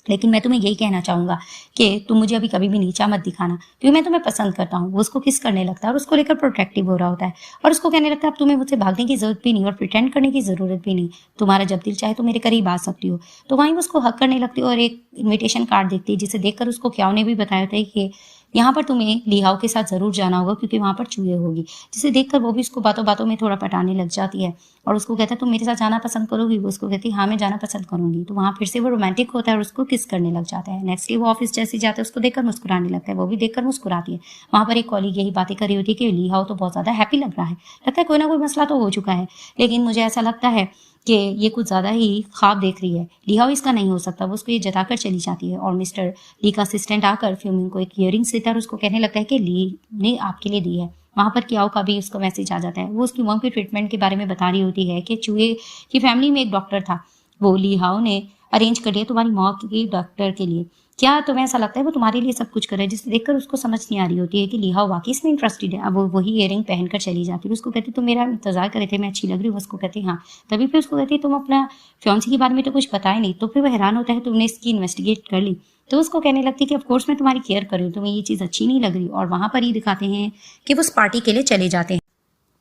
लेकिन मैं तुम्हें यही कहना चाहूंगा कि तुम मुझे अभी कभी भी नीचा मत दिखाना, क्योंकि मैं तुम्हें पसंद करता हूँ। वो उसको किस करने लगता है और उसको लेकर प्रोटेक्टिव हो रहा होता है और उसको कहने लगता है अब तुम्हें मुझसे भागने की जरूरत भी नहीं और प्रिटेंड करने की जरूरत भी नहीं, तुम्हारा जब दिल चाहे तो मेरे करीब आ सकती हो। तो वहीं वो उसको हक करने लगती है और एक इन्विटेशन कार्ड देखती है, जिसे देखकर उसको क्याओ ने भी बताया था कि यहाँ पर तुम्हें ली हाओ के साथ जरूर जाना होगा क्योंकि वहां पर चूहे होगी। जिसे देखकर वो भी उसको बातों बातों में थोड़ा पटाने लग जाती है और उसको कहता है तुम मेरे साथ जाना पसंद करोगी। वो उसको कहती है हाँ मैं जाना पसंद करूंगी। तो वहां फिर से वो रोमांटिक होता है और उसको किस करने लग जाता है। नेक्स्ट डे वो ऑफिस जैसे जाता है उसको देखकर मुस्कुराने लगता है, वो भी देखकर मुस्कुराती है। वहां पर एक कॉलीग यही बातें कर रही होती है कि ली हाओ तो बहुत ज्यादा हैप्पी लग रहा है, लगता है कोई ना कोई मसला तो हो चुका है, लेकिन मुझे ऐसा लगता है कि ये कुछ ज़्यादा ही ख्वाब देख रही है। ली हाओ इसका नहीं हो सकता। वो उसको ये जताकर चली जाती है और मिस्टर ली का असिस्टेंट आकर फ्यूमिंग को एक इयरिंग्स देता है और उसको कहने लगता है कि ली ने आपके लिए दी है। वहाँ पर क्याओ का भी उसका मैसेज आ जाता है। वो उसकी मॉम की ट्रीटमेंट के बारे में बता रही होती है कि चूहे की फैमिली में एक डॉक्टर था, वो ली हाओ ने अरेंज कर लिया तुम्हारी मॉम की डॉक्टर के लिए। क्या तुम्हें ऐसा लगता है वो तुम्हारे लिए सब कुछ करे, जिसे देखकर उसको समझ नहीं आ रही होती है कि ली हाओ वाकई इसमें इंटरेस्टेड है। अब वो वही इयरिंग पहनकर चली जाती है। उसको कहती तुम मेरा इंतजार करे थे, मैं अच्छी लग रही हूँ। उसको कहती हाँ। तभी फिर उसको कहती तुम अपना फियांसी के बारे में तो कुछ बताया नहीं। तो फिर वो हैरान होता है तुमने इसकी इन्वेस्टिगेट कर ली। तो उसको कहने लगती कि ऑफ कोर्स मैं तुम्हारी केयर कर रही हूँ, तुम्हें ये चीज़ अच्छी नहीं लग रही। और वहां पर ही दिखाते हैं कि वो उस पार्टी के लिए चले जाते हैं।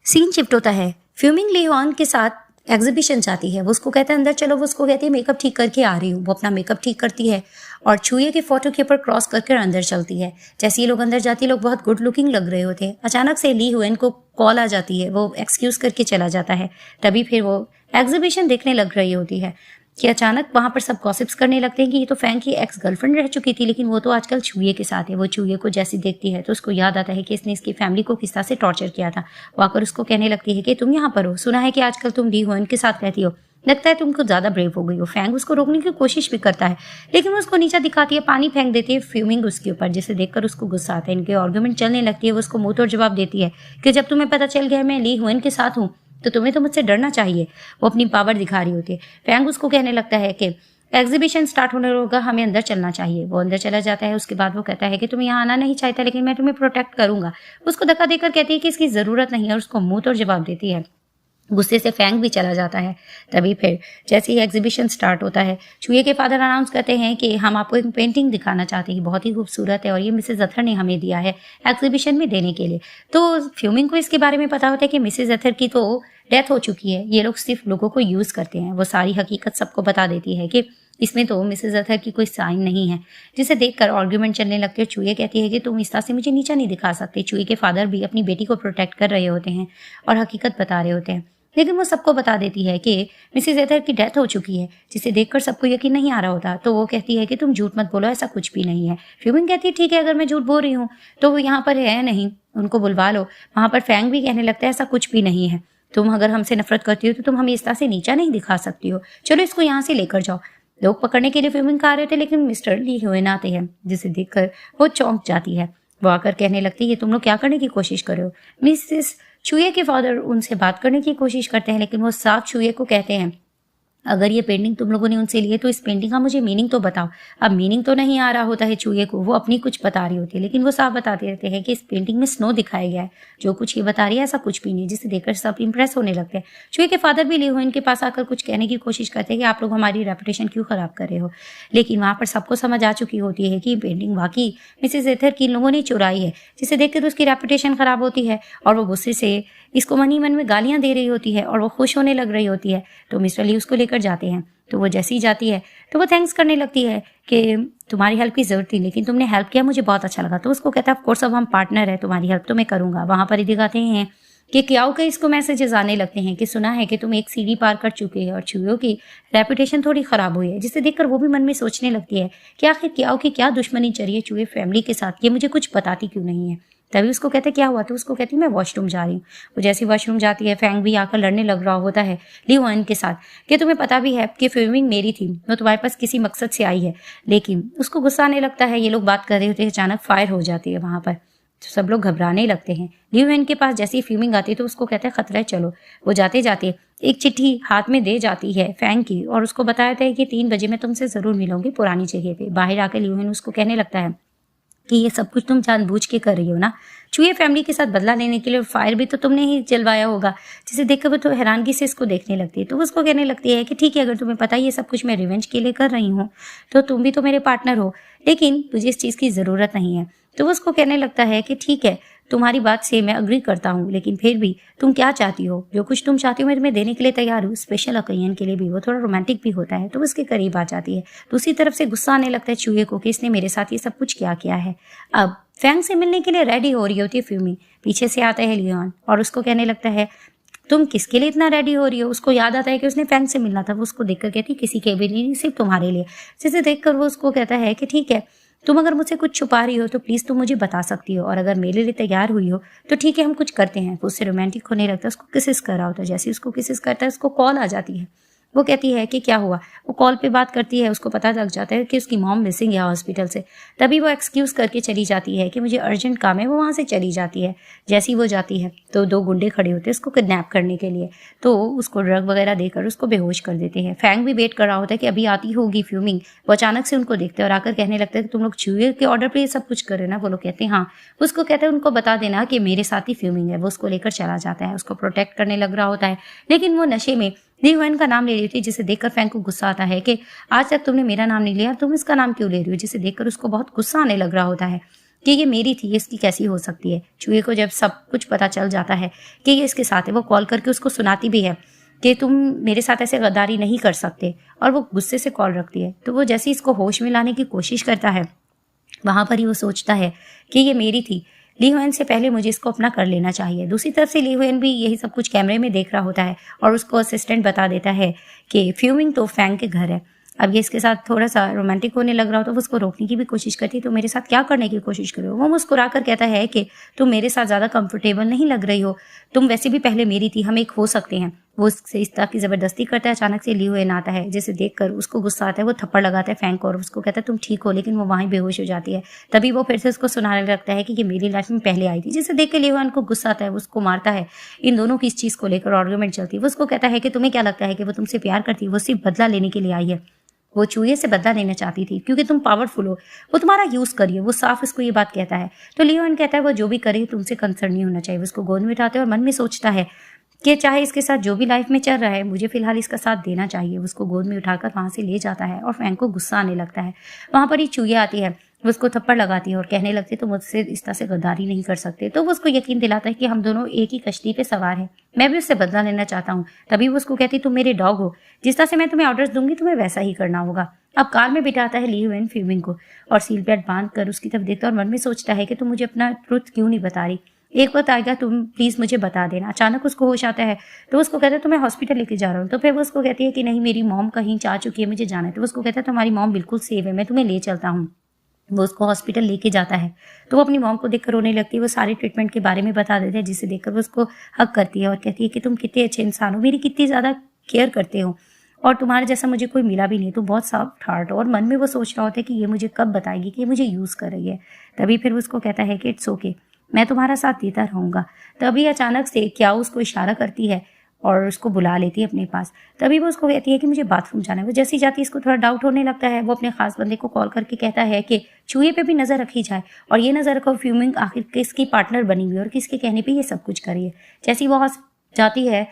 सीन शिफ्ट होता है, फ्यूमिंग लियोन के साथ एग्जीबिशन जाती है। वो उसको कहता है अंदर चलो। वो उसको कहती है मेकअप ठीक करके आ रही हूँ। वो अपना मेकअप ठीक करती है और चूहे के फोटो के ऊपर क्रॉस करके अंदर चलती है। जैसे ये लोग अंदर जाती है, लोग बहुत गुड लुकिंग लग रहे होते हैं। अचानक से ली हुएन को कॉल आ जाती है, वो एक्सक्यूज करके चला जाता है। तभी फिर वो एग्जीबिशन देखने लग रही होती है कि अचानक वहां पर सब गॉसिप्स करने लगते हैं कि ये तो फैंग की एक्स गर्लफ्रेंड रह चुकी थी, लेकिन वो तो आजकल चूहे के साथ है। वो चूहे को जैसी देखती है तो उसको याद आता है कि इसने इसकी फैमिली को किस तरह से टॉर्चर किया था। वो आकर उसको कहने लगती है कि तुम यहाँ पर हो, सुना है कि आजकल तुम ली हुएन के साथ रहती हो, लगता है तुम कुछ ज्यादा ब्रेव हो गई हो। फैंग उसको रोकने की कोशिश भी करता है, लेकिन वो उसको नीचा दिखाती है, पानी फेंक देती है फ्यूमिंग उसके ऊपर, जिसे देखकर उसको गुस्सा आता है। इनके आर्गुमेंट चलने लगती है। वो उसको मुंह तोड़ जवाब देती है कि जब तुम्हें पता चल गया मैं ली हुएन के साथ हूँ तो तुम्हें तो मुझसे डरना चाहिए। वो अपनी पावर दिखा रही होती है। फैंग उसको कहने लगता है कि एग्जीबिशन स्टार्ट होने होगा, हमें अंदर चलना चाहिए। वो अंदर चला जाता है। उसके बाद वो कहता है कि तुम्हें यहाँ आना नहीं चाहता, लेकिन मैं तुम्हें प्रोटेक्ट करूंगा। उसको धक्का देकर कहती है कि इसकी जरूरत नहीं है और उसको मुंह तोड़ जवाब देती है। गुस्से से फैंग भी चला जाता है। तभी फिर जैसे ही एग्जीबिशन स्टार्ट होता है, चूहे के फादर अनाउंस करते हैं कि हम आपको एक पेंटिंग दिखाना चाहते हैं, बहुत ही खूबसूरत है और ये मिसेज अथर ने हमें दिया है एग्जीबिशन में देने के लिए। तो फ्यूमिंग को इसके बारे में पता होता है कि मिसेज अथर की तो डेथ हो चुकी है, ये लोग सिर्फ लोगों को यूज करते हैं। वो सारी हकीकत सबको बता देती है कि इसमें तो मिसेज अथर की कोई साइन नहीं है, जिसे देखकर आर्ग्यूमेंट चलने लगते हैं। चूहे कहती है कि तुम इस तरह से मुझे नीचा नहीं दिखा सकते। चूहे के फादर भी अपनी बेटी को प्रोटेक्ट कर रहे होते हैं और हकीकत बता रहे होते हैं, लेकिन वो सबको बता देती है कि मिसेज एथर की डेथ हो चुकी है, जिसे देखकर सबको यकीन नहीं आ रहा होता। तो वो कहती है कि तुम झूठ मत बोलो, ऐसा कुछ भी नहीं है। फ्यूमिंग कहती है ठीक है, अगर मैं झूठ बोल रही हूँ तो वो यहाँ पर है नहीं, उनको बुलवा लो। वहां पर फैंग भी कहने लगता है ऐसा कुछ भी नहीं है, तुम अगर हमसे नफरत करती हो तो तुम हमें इस तरह से नीचा नहीं दिखा सकती हो, चलो इसको यहाँ से लेकर जाओ। लोग पकड़ने के लिए फ्यूमिंग का आ रहे थे, लेकिन मिस्टर ली हुएन आते हैं, जिसे देखकर वो चौंक जाती है। वो आकर कहने लगती है तुम लोग क्या करने की कोशिश कर रहे हो। मिसेस चूहे के फादर उनसे बात करने की कोशिश करते हैं, लेकिन वो साफ चूहे को कहते हैं अगर ये पेंटिंग तुम लोगों ने उनसे ली है तो इस पेंटिंग का मुझे मीनिंग तो बताओ। अब मीनिंग तो नहीं आ रहा होता है चूहे को, वो अपनी कुछ बता रही होती है, लेकिन वो साफ बताते रहते हैं कि इस पेंटिंग में स्नो दिखाया गया है, जो कुछ ये बता रही है ऐसा कुछ भी नहीं, जिसे देखकर सब इंप्रेस होने लगते हैं। चूहे के फादर भी लियो इनके पास आकर कुछ कहने की कोशिश करते हैं कि आप लोग हमारी रेपुटेशन क्यों खराब कर रहे हो, लेकिन वहां पर सबको समझ आ चुकी होती है कि पेंटिंग वाकई मिसेस एथर की इन लोगों ने चुराई है, जिसे देखकर उसकी रेपुटेशन खराब होती है और वो गुस्से से इसको मन ही मन में गालियां दे रही होती है और वो खुश होने लग रही होती है। तो मिस्टर ली उसको लेकर जाते हैं, तो वो जैसी जाती है तो वो थैंक्स करने लगती है कि तुम्हारी हेल्प की जरूरत थी लेकिन तुमने हेल्प किया, मुझे बहुत अच्छा लगा। तो उसको कहता है ऑफ कोर्स अब हम पार्टनर है, तुम्हारी हेल्प तो मैं करूंगा। वहां पर ही दिखाते हैं कि क्याओ के इसको मैसेजेस आने लगते हैं कि सुना है कि तुम एक सीढ़ी पार कर चुके हो और चूहों की रेपुटेशन थोड़ी खराब हुई है, जिसे देखकर वो भी मन में सोचने लगती है कि आखिर क्याओ की क्या दुश्मनी चढ़ी है चूहे फैमिली के साथ, ये मुझे कुछ बताती क्यों नहीं है। तभी उसको कहते क्या हुआ, तो उसको कहती मैं वॉशरूम जा रही हूँ। वो जैसी वॉशरूम जाती है फैंग भी आकर लड़ने लग रहा होता है लियोन के साथ कि तुम्हें पता भी है कि फिल्मिंग मेरी थी, वो तुम्हारे पास किसी मकसद से आई है। लेकिन उसको गुस्सा आने लगता है, ये लोग बात कर रहे होते हैं, अचानक फायर हो जाती है वहां पर, तो सब लोग घबराने लगते हैं। लियोन के पास जैसी फिल्मिंग आती है तो उसको कहता है खतरा है, चलो। वो जाते जाते एक चिट्ठी हाथ में दे जाती है फैंग की और उसको बताया है कि 3 बजे मैं तुमसे जरूर मिलूंगी पुरानी जगह पे। बाहर आकर लियोन उसको कहने लगता है कि ये सब कुछ तुम जानबूझ के कर रही हो ना, चूहे फैमिली के साथ बदला लेने के लिए, और फायर भी तो तुमने ही जलवाया होगा। जिसे देखकर वो तो हैरानगी से इसको देखने लगती है। तो वो उसको कहने लगती है कि ठीक है, अगर तुम्हें पता है ये सब कुछ मैं रिवेंज के लिए कर रही हूँ तो तुम भी तो मेरे पार्टनर हो, लेकिन तुझे इस चीज़ की ज़रूरत नहीं है। तो वो उसको कहने लगता है कि ठीक है, तुम्हारी बात से मैं अग्री करता हूँ, लेकिन फिर भी तुम क्या चाहती हो, जो कुछ तुम चाहती हो मैं तुम्हें देने के लिए तैयार हूँ। स्पेशल ओकेजन के लिए भी, वो थोड़ा रोमांटिक भी होता है। तो वो उसके करीब आ जाती है। दूसरी तरफ से गुस्सा आने लगता है चूहे को कि इसने मेरे साथ ये सब कुछ क्या किया है। अब फैंग से मिलने के लिए रेडी हो रही होती है फ्यूमी, पीछे से आता है लियोन और उसको कहने लगता है तुम किसके लिए इतना रेडी हो रही हो। उसको याद आता है कि उसने फैंग से मिलना था। वो उसको देखकर कहती किसी के भी नहीं, सिर्फ तुम्हारे लिए। जिसे देखकर वो उसको कहता है कि ठीक है, तुम अगर मुझसे कुछ छुपा रही हो तो प्लीज तुम मुझे बता सकती हो, और अगर मेरे लिए तैयार हुई हो तो ठीक है हम कुछ करते हैं। वो उससे रोमांटिक होने लगता है, उसको किसिस कर रहा होता है। जैसे उसको किसिस करता है उसको कॉल आ जाती है। वो कहती है कि क्या हुआ। वो कॉल पे बात करती है, उसको पता लग जाता है कि उसकी मॉम मिसिंग है हॉस्पिटल से। तभी वो एक्सक्यूज करके चली जाती है कि मुझे अर्जेंट काम है। वो वहां से चली जाती है। जैसी वो जाती है तो 2 गुंडे खड़े होते हैं उसको किडनैप करने के लिए, तो उसको ड्रग वगैरह देकर उसको बेहोश कर देते हैं। फैंग भी वेट कर रहा होता है कि अभी आती होगी फ्यूमिंग। वो अचानक से उनको देखते हैं और आकर कहने लगता है कि तुम लोग चूहे के ऑर्डर पे ये सब कुछ कर रहे हो ना। वो लोग कहते हैं हाँ। उसको कहते हैं उनको बता देना कि मेरे साथ ही फ्यूमिंग है। वो उसको लेकर चला जाता है, उसको प्रोटेक्ट करने लग रहा होता है, लेकिन वो नशे में लियोन का नाम ले रही थी, जिसे देखकर फैंग को गुस्सा आता है कि आज तक तुमने मेरा नाम नहीं लिया, तुम इसका नाम क्यों ले रही हो। जिसे देखकर उसको बहुत गुस्सा आने लग रहा होता है कि ये मेरी थी, इसकी कैसी हो सकती है। चूहे को जब सब कुछ पता चल जाता है कि ये इसके साथ है, वो कॉल करके उसको सुनाती भी है कि तुम मेरे साथ ऐसे गद्दारी नहीं कर सकते, और वो गुस्से से कॉल रखती है। तो वो जैसे इसको होश में लाने की कोशिश करता है, वहां पर ही वो सोचता है कि ये मेरी थी, लीहुएन से पहले मुझे इसको अपना कर लेना चाहिए। दूसरी तरफ से लीहुएन भी यही सब कुछ कैमरे में देख रहा होता है और उसको असिस्टेंट बता देता है कि फ्यूमिंग तो फैंग के घर है। अब ये इसके साथ थोड़ा सा रोमांटिक होने लग रहा हो तो वो उसको रोकने की भी कोशिश करती है। तो मेरे साथ क्या करने की कोशिश कर रहे हो। वो मुस्कुरा कर कहता है कि तुम मेरे साथ ज़्यादा कंफर्टेबल नहीं लग रही हो, तुम वैसे भी पहले मेरी थी, हम एक हो सकते हैं। वो उससे इस तरह की ज़बरदस्ती करता है। अचानक से लियोएन आता है, जिसे देखकर उसको गुस्सा आता है। वो थप्पड़ लगाता है फैंग को और उसको कहता है तुम ठीक हो, लेकिन वो वहीं बेहोश हो जाती है। तभी वो फिर से उसको सुनाने लगता है कि ये मेरी लाइफ में पहले आई थी। जिसे देख के लियोएन को गुस्सा आता है, वो उसको मारता है। इन दोनों की इस चीज़ को लेकर आर्गुमेंट चलती है। वो उसको कहता है कि तुम्हें क्या लगता है कि वो तुमसे प्यार करती है, वो सिर्फ बदला लेने के लिए आई है। वो चूहे से बदला लेना चाहती थी क्योंकि तुम पावरफुल हो, वो तुम्हारा यूज करिए। वो साफ इसको ये बात कहता है। तो लियोएन कहता है वो जो भी करे तुमसे कंसर्न नहीं होना चाहिए। वो उसको गोद में उठाते हैं और मन में सोचता है कि चाहे इसके साथ जो भी लाइफ में चल रहा है, मुझे फिलहाल इसका साथ देना चाहिए। उसको गोद में उठाकर वहां से ले जाता है और फैंग को गुस्सा आने लगता है। वहां पर ही चूहे आती है, वो उसको थप्पड़ लगाती है और कहने लगती है तो मुझसे इस तरह से गद्दारी नहीं कर सकते। तो वो उसको यकीन दिलाता है कि हम दोनों एक ही कश्ती पे सवार हैं, मैं भी उससे बदला लेना चाहता हूँ। तभी वो उसको कहती तुम मेरे डॉग हो, जिस तरह से मैं तुम्हें ऑर्डर्स दूंगी तुम्हें वैसा ही करना होगा। अब कार में बिठाता है लियोएन फ्यूमिंग को और सील बेल्ट बांध कर उसकी तरफ देखता है और मन में सोचता है कि तुम मुझे अपना ट्रुथ क्यों नहीं बता रही, एक वक्त आएगा तुम प्लीज मुझे बता देना। अचानक उसको होश आता है तो उसको कहता है तो मैं हॉस्पिटल लेके जा रहा हूँ। तो फिर वो उसको कहती है कि नहीं मेरी मॉम कहीं जा चुकी है, मुझे जाना है। तो उसको कहता है तुम्हारी मॉम बिल्कुल सेफ है, मैं तुम्हें ले चलता हूँ। वो उसको हॉस्पिटल लेके जाता है तो वो अपनी मॉम को देखकर रोने लगती है। वो सारे ट्रीटमेंट के बारे में बता देते हैं, जिसे देखकर वो उसको हक करती है और कहती है कि तुम कितने अच्छे इंसान हो, मेरी कितनी ज़्यादा केयर करते हो, और तुम्हारे जैसा मुझे कोई मिला भी नहीं, तुम बहुत सॉफ्ट हार्ट हो। और मन में वो सोच रहा होता है कि ये मुझे कब बताएगी कि ये मुझे यूज़ कर रही है। तभी फिर वो उसको कहता है कि इट्स ओके, मैं तुम्हारा साथ देता रहूँगा। तभी अचानक से क्या उसको इशारा करती है और उसको बुला लेती है अपने पास। तभी वो उसको कहती है कि मुझे बाथरूम जाना है। वो जैसे ही जाती है इसको थोड़ा डाउट होने लगता है। वो अपने खास बंदे को कॉल करके कहता है कि चूहे पे भी नज़र रखी जाए और ये नज़र रखो फ्यूमिंग आखिर किसकी पार्टनर बनी हुई है और किसके कहने पर ये सब कुछ करी है। जैसे ही वो जाती है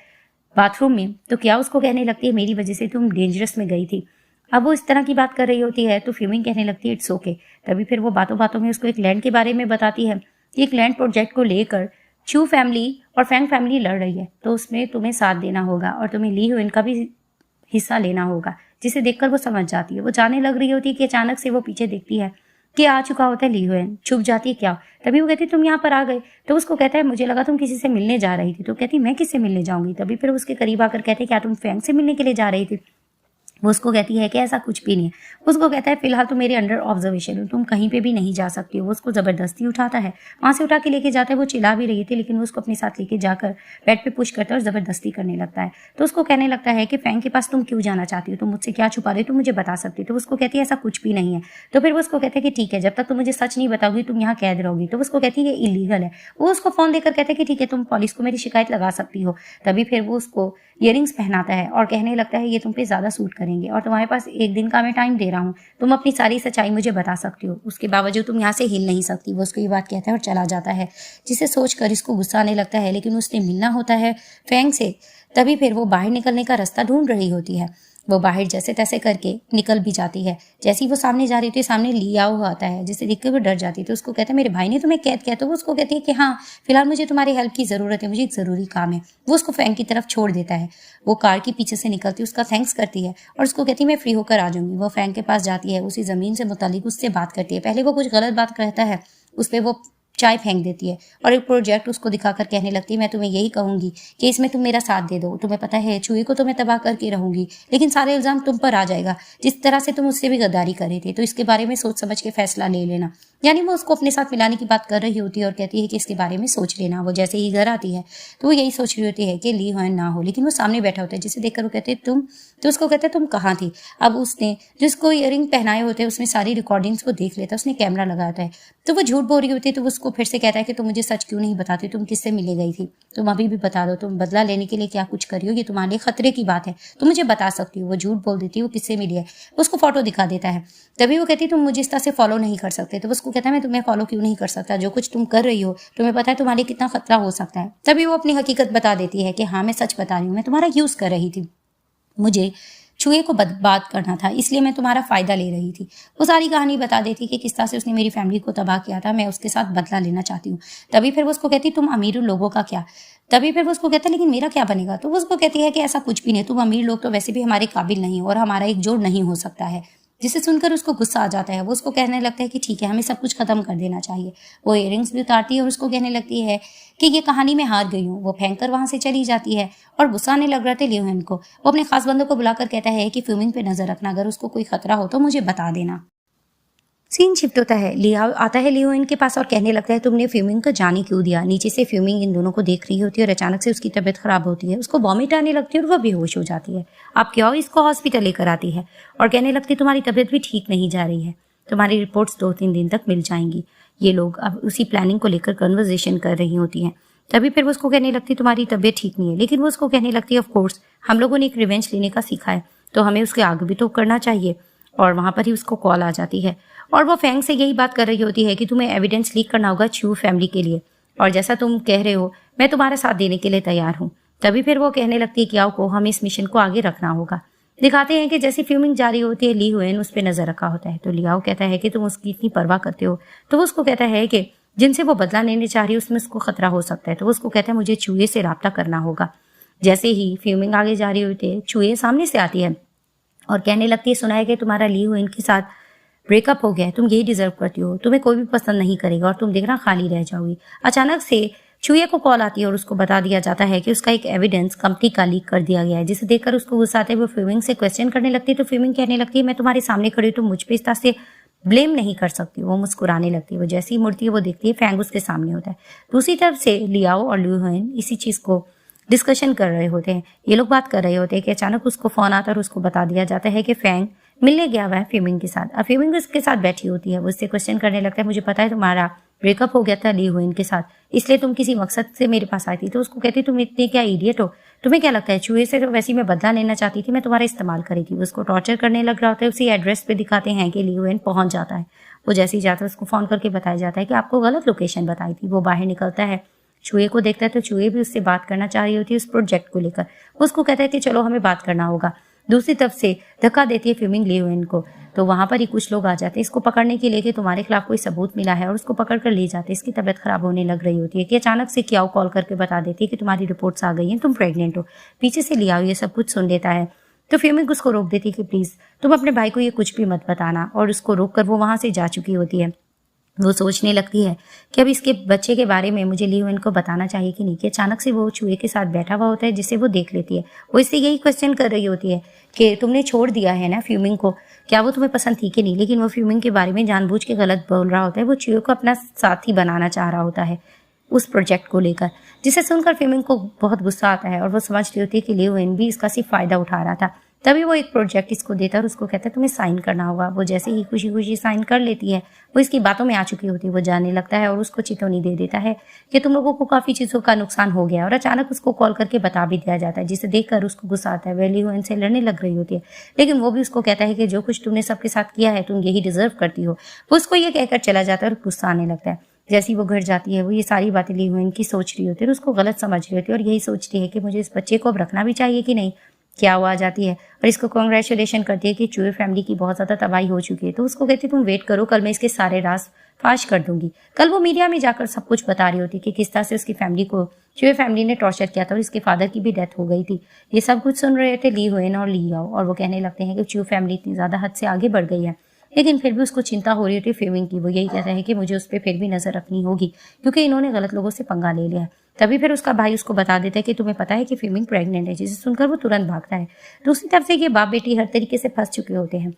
बाथरूम में तो क्या उसको कहने लगती है मेरी वजह से तुम डेंजरस में गई थी। अब वो इस तरह की बात कर रही होती है तो फ्यूमिंग कहने लगती है इट्स ओके। तभी फिर वो बातों बातों में उसको एक लैंड के बारे में बताती है कि एक लैंड प्रोजेक्ट को लेकर चू फैमिली और फैंग फैमिली लड़ रही है, तो उसमें तुम्हें साथ देना होगा और तुम्हें ली हुई इनका भी हिस्सा लेना होगा। जिसे देखकर वो समझ जाती है। वो जाने लग रही होती है कि अचानक से वो पीछे देखती है कि आ चुका होता है ली हुएन। छुप जाती है क्या। तभी वो कहती है तुम यहाँ पर आ गए। तो उसको कहता है मुझे लगा तुम किसी से मिलने जा रही थी। तो कहती मैं किससे मिलने जाऊंगी। तभी फिर उसके करीब आकर कहते क्या तुम फैंग से मिलने के लिए जा रही थी। वो उसको कहती है कि ऐसा कुछ भी नहीं है। उसको कहता है फिलहाल तो मेरे अंडर ऑब्जर्वेशन हो, तुम कहीं पे भी नहीं जा सकती हो। वो उसको जबरदस्ती उठाता है, वहां से उठा के लेके जाता है। वो चिल्ला भी रही थी लेकिन वो उसको अपने साथ लेके जाकर बेड पे पुश करता है और जबरदस्ती करने लगता है। तो उसको कहने लगता है कि फैंग के पास तुम क्यों जाना चाहती हो, तुम मुझसे क्या छुपा रही हो, तुम मुझे बता सकती हो। तो उसको कहती है ऐसा कुछ भी नहीं है। तो फिर वो उसको कहता है कि ठीक है जब तक तुम मुझे सच नहीं बताओगी तुम यहाँ कैद रहोगी। तो उसको कहती है ये इलीगल है। वो उसको फोन देकर कहते हैं कि ठीक है तुम पुलिस को मेरी शिकायत लगा सकती हो। तभी फिर वो उसको इयरिंग्स पहनाता है और कहने लगता है ये तुम पे ज्यादा सूट करेंगे और तुम्हारे पास एक दिन का मैं टाइम दे रहा हूँ, तुम अपनी सारी सच्चाई मुझे बता सकती हो, उसके बावजूद तुम यहाँ से हिल नहीं सकती। वो उसको ये बात कहता है और चला जाता है, जिसे सोचकर इसको गुस्सा आने लगता है। लेकिन उसने मिलना होता है फैंग से। तभी फिर वो बाहर निकलने का रास्ता ढूंढ रही होती है। वो बाहर जैसे तैसे करके निकल भी जाती है। जैसे ही वो सामने जा रही होती है सामने लिया हुआ आता है, जिसे देखकर वो डर जाती है। तो उसको कहता है मेरे भाई ने तुम्हें कैद किया। तो वो उसको कहती है कि हाँ फिलहाल मुझे तुम्हारी हेल्प की ज़रूरत है, मुझे एक ज़रूरी काम है। वो उसको फैंग की तरफ छोड़ देता है। वो कार के पीछे से निकलती है, उसका थैंक्स करती है और उसको कहती है मैं फ्री होकर आ जाऊंगी। वो फैंग के पास जाती है, उसी ज़मीन से मुतालिक उससे बात करती है। पहले वो कुछ गलत बात कहता है, उस पर वो चाय फेंक देती है और एक प्रोजेक्ट उसको दिखाकर कहने लगती है मैं तुम्हें यही कहूंगी कि इसमें तुम मेरा साथ दे दो। तुम्हें पता है चूहे को तो मैं तबाह करके रहूंगी लेकिन सारे इल्जाम तुम पर आ जाएगा। जिस तरह से तुम उससे भी गद्दारी कर रहे थे तो इसके बारे में सोच समझ के फैसला ले लेना। यानी वो उसको अपने साथ मिलाने की बात कर रही होती है और कहती है कि इसके बारे में सोच लेना। वो जैसे ही घर आती है तो वो यही सोच रही होती है कि ली हुएन ना हो, लेकिन वो सामने बैठा होता है जिसे देखकर वो कहते हैं तुम। तो उसको कहते हैं तुम कहाँ थी। अब उसने जिसको इयरिंग पहनाए होते हैं उसमें सारी रिकॉर्डिंग्स को देख लेता है, उसने कैमरा लगाया होता है। तो वो झूठ बोल रही होती है। तो वो उसको फिर से कहता है कि तुम मुझे सच क्यों नहीं बताती, तुम किससे मिले गई थी, तुम अभी भी बता दो, तुम बदला लेने के लिए क्या कुछ करी हो, ये तुम्हारे लिए खतरे की बात है, तुम मुझे बता सकती हो। वो झूठ बोल देती है वो किससे मिली है। उसको फोटो दिखा देता है। तभी वो कहती है तुम मुझे इस तरह से फॉलो नहीं कर सकते। तो उसको कहता है मैं तुम्हें फॉलो क्यों नहीं कर सकता, जो कुछ तुम कर रही हो तुम्हें पता है तुम्हारे लिए कितना खतरा हो सकता है। तभी वो अपनी हकीकत बता देती है कि हाँ मैं सच बता रही हूँ, मैं तुम्हारा यूज कर रही थी, मुझे चूहे को बर्बाद करना था इसलिए मैं तुम्हारा फायदा ले रही थी। वो सारी कहानी बता देती कि किस तरह से उसने मेरी फैमिली को तबाह किया था, मैं उसके साथ बदला लेना चाहती हूँ। तभी फिर वो उसको कहती तुम अमीर लोगों का क्या। तभी फिर वो उसको कहता लेकिन मेरा क्या बनेगा। तो वो उसको कहती है कि ऐसा कुछ भी नहीं, तुम अमीर लोग तो वैसे भी हमारे काबिल नहीं हो और हमारा एक जोड़ नहीं हो सकता है। जिसे सुनकर उसको गुस्सा आ जाता है। वो उसको कहने लगता है कि ठीक है हमें सब कुछ खत्म कर देना चाहिए। वो इयरिंग्स भी उतारती है और उसको कहने लगती है कि ये कहानी में हार गई हूँ। वो फेंक कर वहां से चली जाती है और गुस्सा आने लग रहा था लियोहेन को। वो अपने खास बंदों को बुलाकर कहता है कि फ्यूमिंग पे नजर रखना, अगर उसको कोई खतरा हो तो मुझे बता देना। सीन शिफ्ट होता है, लिया आता है लियो इनके पास और कहने लगता है तुमने फ्यूमिंग को जाने क्यों दिया। नीचे से फ्यूमिंग इन दोनों को देख रही होती है और अचानक से उसकी तबीयत खराब होती है, उसको वॉमिट आने लगती है और वह बेहोश हो जाती है। आप क्या हो, इसको हॉस्पिटल लेकर आती है और कहने लगती है तुम्हारी तबीयत भी ठीक नहीं जा रही है, तुम्हारी रिपोर्ट्स 2-3 दिन तक मिल जाएंगी। ये लोग अब उसी प्लानिंग को लेकर कन्वर्सेशन कर रही होती हैं। तभी फिर वो उसको कहने लगती तुम्हारी तबीयत ठीक नहीं है, लेकिन वो उसको कहने लगती है ऑफ कोर्स हम लोगों ने एक रिवेंज लेने का सीखा है तो हमें उसके आगे भी तो करना चाहिए। और वहां पर ही उसको कॉल आ जाती है और वो फैंग से यही बात कर रही होती है कि तुम्हें एविडेंस लीक करना होगा च्यू फैमिली के लिए और जैसा तुम कह रहे हो मैं तुम्हारा साथ देने के लिए तैयार हूँ। तभी फिर वो कहने लगती है कि आओ को हमें इस मिशन को आगे रखना होगा। दिखाते हैं कि जैसी फ्यूमिंग जारी होती है ली हुएन उस पर नजर रखा होता है। तो लियाओ कहता है कि तुम उसकी इतनी परवाह करते हो। तो वो उसको कहता है कि जिनसे वो बदला लेने चाह रही है उसमें उसको खतरा हो सकता है। तो वो उसको कहता है मुझे चूहे से राब्ता करना होगा। जैसे ही फ्यूमिंग आगे जा रही होती है चूहे सामने से आती है और कहने लगती है सुना है कि तुम्हारा ली हुएन के साथ ब्रेकअप हो गया है, तुम यही डिजर्व करती हो, तुम्हें कोई भी पसंद नहीं करेगा और तुम देखना खाली रह जाओगी। अचानक से चूहे को कॉल आती है और उसको बता दिया जाता है कि उसका एक एविडेंस कंपनी का लीक कर दिया गया है, जिसे देखकर उसको गुस्सा आते हुए फ्यूमिंग से क्वेश्चन करने लगती है। तो फ्यूमिंग कहने लगती है मैं तुम्हारे सामने खड़ी हूं, तुम मुझ पे इस तरह से ब्लेम नहीं कर सकती। वो मुस्कुराने लगती है। वो जैसे ही मुड़ती है वो देखती है फैंग उसके सामने होता है। दूसरी तरफ से लियाओ और ल्यू हुएन इसी चीज को डिस्कशन कर रहे होते हैं। ये लोग बात कर रहे होते हैं कि अचानक उसको फोन आता है और उसको बता दिया जाता है कि फैंग मिलने गया हुआ है फ्यूमिंग के साथ। अब फ्यूमिंग उसके साथ बैठी होती है। वो उससे क्वेश्चन करने लगता है मुझे पता है तुम्हारा ब्रेकअप हो गया था ली हुएन के साथ, इसलिए तुम किसी मकसद से मेरे पास आई थी। तो उसको कहती तुम इतने क्या इडियट हो, तुम्हें क्या लगता है चूहे से तो वैसे ही मैं बदला लेना चाहती थी, मैं तुम्हारा इस्तेमाल करी थी। उसको टॉर्चर करने लग रहा होता है। उसी एड्रेस पे दिखाते हैं कि ली हुएन पहुंच जाता है। वो जैसे ही जाता है उसको फोन करके बताया जाता है कि आपको गलत लोकेशन बताई थी। वो बाहर निकलता है, चूहे को देखता है तो चूहे भी उससे बात करना चाह रही होती है उस प्रोजेक्ट को लेकर। वो उसको कहता है कि चलो हमें बात करना होगा। दूसरी तरफ से धक्का देती है फ्यूमिंग ली हुएन को, तो वहां पर ही कुछ लोग आ जाते हैं इसको पकड़ने के लिए कि तुम्हारे खिलाफ कोई सबूत मिला है, और उसको पकड़ कर ले जाते हैं। इसकी तबीयत खराब होने लग रही होती है कि अचानक से क्याओ कॉल करके बता देती है कि तुम्हारी रिपोर्ट्स आ गई हैं, तुम प्रेग्नेंट हो। पीछे से लियाओ ये सब कुछ सुन लेता है, तो फ्यूमिंग उसको रोक देती है कि प्लीज तुम अपने भाई को ये कुछ भी मत बताना, और उसको रोक कर वो वहां से जा चुकी होती है। वो सोचने लगती है कि अब इसके बच्चे के बारे में मुझे ली हुएन को बताना चाहिए कि नहीं, कि अचानक से वो चूहे के साथ बैठा हुआ होता है जिसे वो देख लेती है। वो इससे यही क्वेश्चन कर रही होती है कि तुमने छोड़ दिया है ना फ्यूमिंग को, क्या वो तुम्हें पसंद थी कि नहीं। लेकिन वो फ्यूमिंग के बारे में जानबूझ के गलत बोल रहा होता है। वो चूहे को अपना साथी बनाना चाह रहा होता है उस प्रोजेक्ट को लेकर, जिसे सुनकर फ्यूमिंग को बहुत गुस्सा आता है और वो समझ रही होती है कि ली हुएन भी इसका सिर्फ फायदा उठा रहा था। तभी वो एक प्रोजेक्ट इसको देता है और उसको कहता है तुम्हें साइन करना होगा। वो जैसे ही खुशी खुशी साइन कर लेती है, वो इसकी बातों में आ चुकी होती है। वो जाने लगता है और उसको चेतावनी दे देता है कि तुम लोगों को काफी चीजों का नुकसान हो गया, और अचानक उसको कॉल करके बता भी दिया जाता है, जिसे देखकर उसको गुस्सा आता है। वह ली हुएन से लड़ने लग रही होती है, लेकिन वो भी उसको कहता है कि जो कुछ तुमने सबके साथ किया है तुम यही डिजर्व करती हो। वो उसको ये कहकर चला जाता है और गुस्सा आने लगता है। जैसे ही वो घर जाती है वो ये सारी बातें ली हुएन की सोच रही होती है और उसको गलत समझ रही होती है, और यही सोचती है कि मुझे इस बच्चे को अब रखना भी चाहिए कि नहीं। क्या वो आ जाती है और इसको कॉन्ग्रेचुलेशन करती है कि चूहे फैमिली की बहुत ज्यादा तबाही हो चुकी है। तो उसको कहती है तुम वेट करो, कल मैं इसके सारे राज फाश कर दूंगी। कल वो मीडिया में जाकर सब कुछ बता रही होती कि किस तरह से उसकी फैमिली को चूहे फैमिली ने टॉर्चर किया था और इसके फादर की भी डेथ हो गई थी। ये सब कुछ सुन रहे थे ली हुएन और लियाओ, और वो कहने लगते हैं कि चूहे फैमिली इतनी ज्यादा हद से आगे बढ़ गई है। लेकिन फिर भी उसको चिंता हो रही होती है फ्यूमिंग की। वो यही कहता है कि मुझे उस पर फिर भी नजर रखनी होगी क्योंकि इन्होंने गलत लोगों से पंगा ले लिया है। तभी फिर उसका भाई उसको बता देता है कि तुम्हें पता है कि फ्यूमिंग प्रेग्नेंट है, जिसे सुनकर वो तुरंत भागता है। दूसरी तरफ से ये बाप बेटी हर तरीके से फंस चुके होते हैं।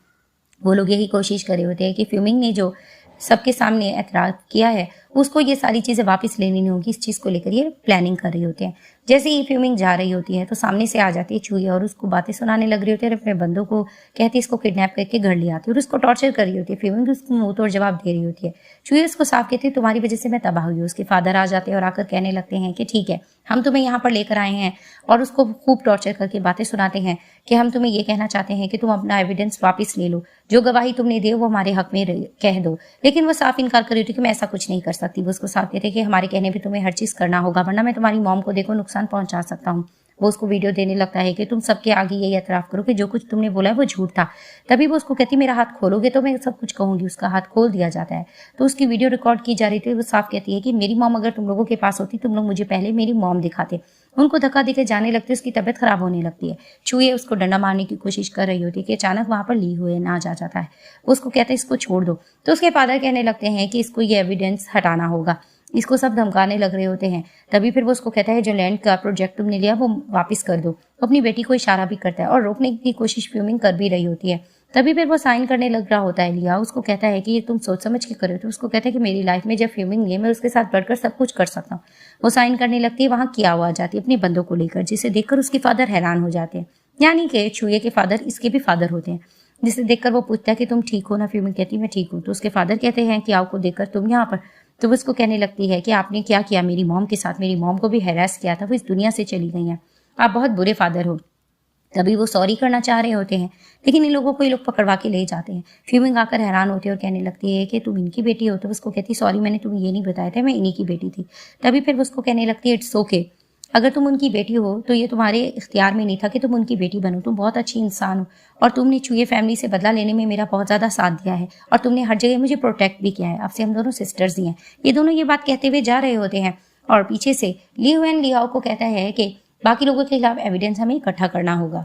वो लोग यही कोशिश कर रहे होते हैं कि फ्यूमिंग ने जो सबके सामने एतराज किया है उसको ये सारी चीजें वापस लेनी नहीं होगी। इस चीज को लेकर ये प्लानिंग कर रही होती है। जैसे ही फ्यूमिंग जा रही होती है तो सामने से आ जाती है चूहे और उसको बातें सुनाने लग रही होती है और अपने बंदों को कहती है इसको किडनैप करके घर ले आती है और उसको टॉर्चर कर रही होती है। फ्यूमिंग उसको मुंह तोड़ जवाब दे रही होती है। चूहे उसको साफ कहते हैं तुम्हारी वजह से मैं तबाह हुई हूँ। उसके फादर आ जाते हैं और आकर कहने लगते हैं कि ठीक है हम तुम्हें यहाँ पर लेकर आए हैं, और उसको खूब टॉर्चर करके बातें सुनाते हैं कि हम तुम्हें ये कहना चाहते हैं कि तुम अपना एविडेंस वापस ले लो, जो गवाही तुमने दी वो हमारे हक में कह दो। लेकिन वो साफ इनकार कर रही थी कि मैं ऐसा कुछ नहीं कर सकती। वो उसको साफ कहते कि हमारे कहने पे तुम्हें हर चीज करना होगा वरना मैं तुम्हारी मॉम को देखो नुकसान पहुंचा सकता हूँ। वो उसको वीडियो देने लगता है कि तुम सबके आगे यही एतराफ करो कि जो कुछ तुमने बोला है वो झूठ था। तभी वो उसको कहती मेरा हाथ खोलोगे तो मैं सब कुछ कहूंगी। उसका हाथ खोल दिया जाता है तो उसकी वीडियो रिकॉर्ड की जा रही थी। वो साफ कहती है कि मेरी मॉम अगर तुम लोगों के पास होती तुम लोग मुझे पहले मेरी मॉम दिखाते। उनको धक्का देकर जाने लगते, उसकी तबीयत खराब होने लगती है। चूहे उसको डंडा मारने की कोशिश कर रही होती है कि अचानक वहां पर ली हुए ना जा जाता है। उसको कहते हैं इसको छोड़ दो, तो उसके फादर कहने लगते हैं कि इसको ये एविडेंस हटाना होगा। इसको सब धमकाने लग रहे होते हैं। तभी फिर वो उसको कहता है जो लैंड का प्रोजेक्ट तुमने लिया वो वापस कर दो। वो अपनी बेटी को इशारा भी करता है और रोकने की कोशिश फ्यूमिंग कर भी रही होती है। तभी फिर वो साइन करने लग रहा होता है। लिया उसको कहता है कि ये तुम सोच समझ के करो। तो उसको कहता है कि मेरी लाइफ में जब फ्यूमिंग है मैं उसके साथ बढ़कर सब कुछ कर सकता हूँ। वो साइन करने लगती है, वहां किया हुआ आ जाती है अपने बंदों को लेकर, जिसे देखकर उसके फादर हैरान हो जाते हैं। यानी कि चूहे के फादर इसके भी फादर होते हैं। जिसे देखकर वो पूछता है कि तुम ठीक हो ना। फ्यूमिंग कहती है मैं ठीक हूँ। तो उसके फादर कहते हैं कि आपको देखकर तुम यहाँ पर। तो वो उसको कहने लगती है कि आपने क्या किया मेरी मॉम के साथ, मेरी मॉम को भी हैरास किया था, वो इस दुनिया से चली गई हैं, आप बहुत बुरे फादर हो। तभी वो सॉरी करना चाह रहे होते हैं लेकिन इन लोगों को ये लोग पकड़वा के ले जाते हैं। फ्यूमिंग आकर हैरान होती है और कहने लगती है कि तुम इनकी बेटी हो। तो उसको कहती सॉरी मैंने तुम्हें ये नहीं बताया था, मैं इन्हीं की बेटी थी। तभी फिर वो उसको कहने लगती है इट्स ओके, अगर तुम उनकी बेटी हो तो ये तुम्हारे इख्तियार में नहीं था कि तुम उनकी बेटी बनो। तुम बहुत अच्छी इंसान हो और तुमने चूहे फैमिली से बदला लेने में मेरा बहुत ज्यादा साथ दिया है और तुमने हर जगह मुझे प्रोटेक्ट भी किया है। आपसे हम दोनों सिस्टर्स ही हैं। ये दोनों ये बात कहते हुए जा रहे होते हैं और पीछे से ली हुएन लियाओ को कहता है कि बाकी लोगों के खिलाफ एविडेंस हमें इकट्ठा करना होगा।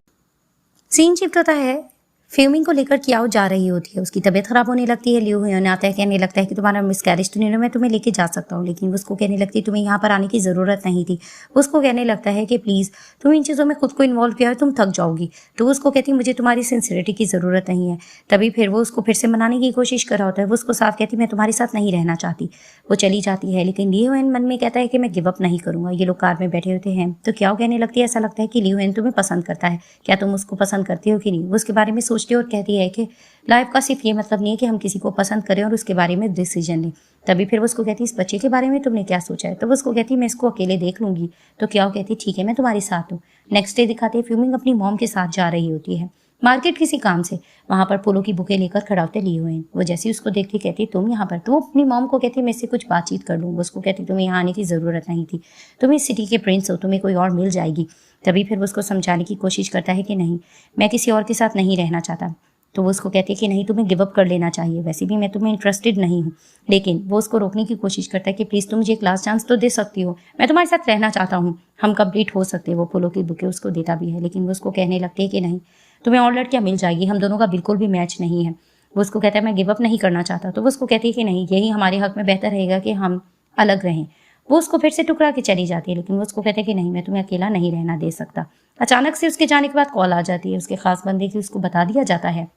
सीन शिफ्ट होता है, फ्यूमिंग को लेकर कियाओ जा रही होती है। उसकी तबीयत खराब होने लगती है। लियो हुएन आता है, कहने लगता है कि तुम्हारा मिसकैरेज तो नहीं है, मैं तुम्हें लेके जा सकता हूँ। लेकिन उसको कहने लगती है तुम्हें यहाँ पर आने की जरूरत नहीं थी। उसको कहने लगता है कि प्लीज तुम इन चीजों में खुद को इन्वॉल्व किया है, तुम थक जाओगी। तो उसको कहती है मुझे तुम्हारी सिंसियरिटी की जरूरत नहीं है। तभी फिर वो उसको फिर से मनाने की कोशिश कर रहा होता है। वो उसको साफ कहती मैं तुम्हारे साथ नहीं रहना चाहती। वो चली जाती है लेकिन लियो हुएन मन में कहता है कि मैं गिव अप नहीं करूंगा। ये लोग कार में बैठे होते हैं तो क्या कहने लगती है ऐसा लगता है कि लियो हुएन तुम्हें पसंद करता है, क्या तुम उसको पसंद करती हो कि नहीं। वो उसके बारे में सोचती है और कहती है कि लाइफ का सिर्फ ये मतलब नहीं है कि हम किसी को पसंद करें और उसके बारे में डिसीजन लें। तभी फिर वो उसको कहती है इस बच्चे के बारे में तुमने क्या सोचा है? तो वो उसको कहती है मैं इसको अकेले देख लूंगी। तो क्या वो कहती है ठीक है मैं तुम्हारे साथ हूँ। नेक्स्ट डे दिखाते हैं फ्यूमिंग अपनी मॉम के साथ जा रही होती है मार्केट किसी काम से। वहां पर फूलों की बुके लेकर खड़ा होते लिए हुए हैं। वो जैसे ही उसको देखती कहती तुम यहाँ पर। तो वो अपनी मॉम को कहती मैं इससे कुछ बातचीत कर लूँ। वो उसको कहती तुम्हें यहाँ आने की ज़रूरत नहीं थी, तुम इस सिटी के प्रिंस हो, तुम्हें कोई और मिल जाएगी। तभी फिर वो उसको समझाने की कोशिश करता है कि नहीं मैं किसी और के साथ नहीं रहना चाहता। तो वो उसको कहती है कि नहीं तुम्हें गिव अप कर लेना चाहिए, वैसे भी मैं तुम्हें इंटरेस्टेड नहीं हूँ। लेकिन वो उसको रोकने की कोशिश करता है कि प्लीज़ तुम मुझे एक लास्ट चांस तो दे सकती हो, मैं तुम्हारे साथ रहना चाहता हूँ, हम कंप्लीट हो सकते हैं। वो फूलों की बुके उसको देता भी है लेकिन वो उसको कहने लगती है कि नहीं तुम्हें और लड़कियाँ मिल जाएगी, हम दोनों का बिल्कुल भी मैच नहीं है। वो उसको कहता है मैं गिव अप नहीं करना चाहता। तो वो उसको कहती है कि नहीं यही हमारे हक में बेहतर रहेगा कि हम अलग रहें। वो उसको फिर से टुकरा के चली जाती है लेकिन वो उसको कहते हैं कि नहीं मैं तुम्हें अकेला नहीं रहना दे सकता। अचानक से उसके जाने के बाद कॉल आ जाती है उसके खास बंदे की। उसको बता दिया जाता है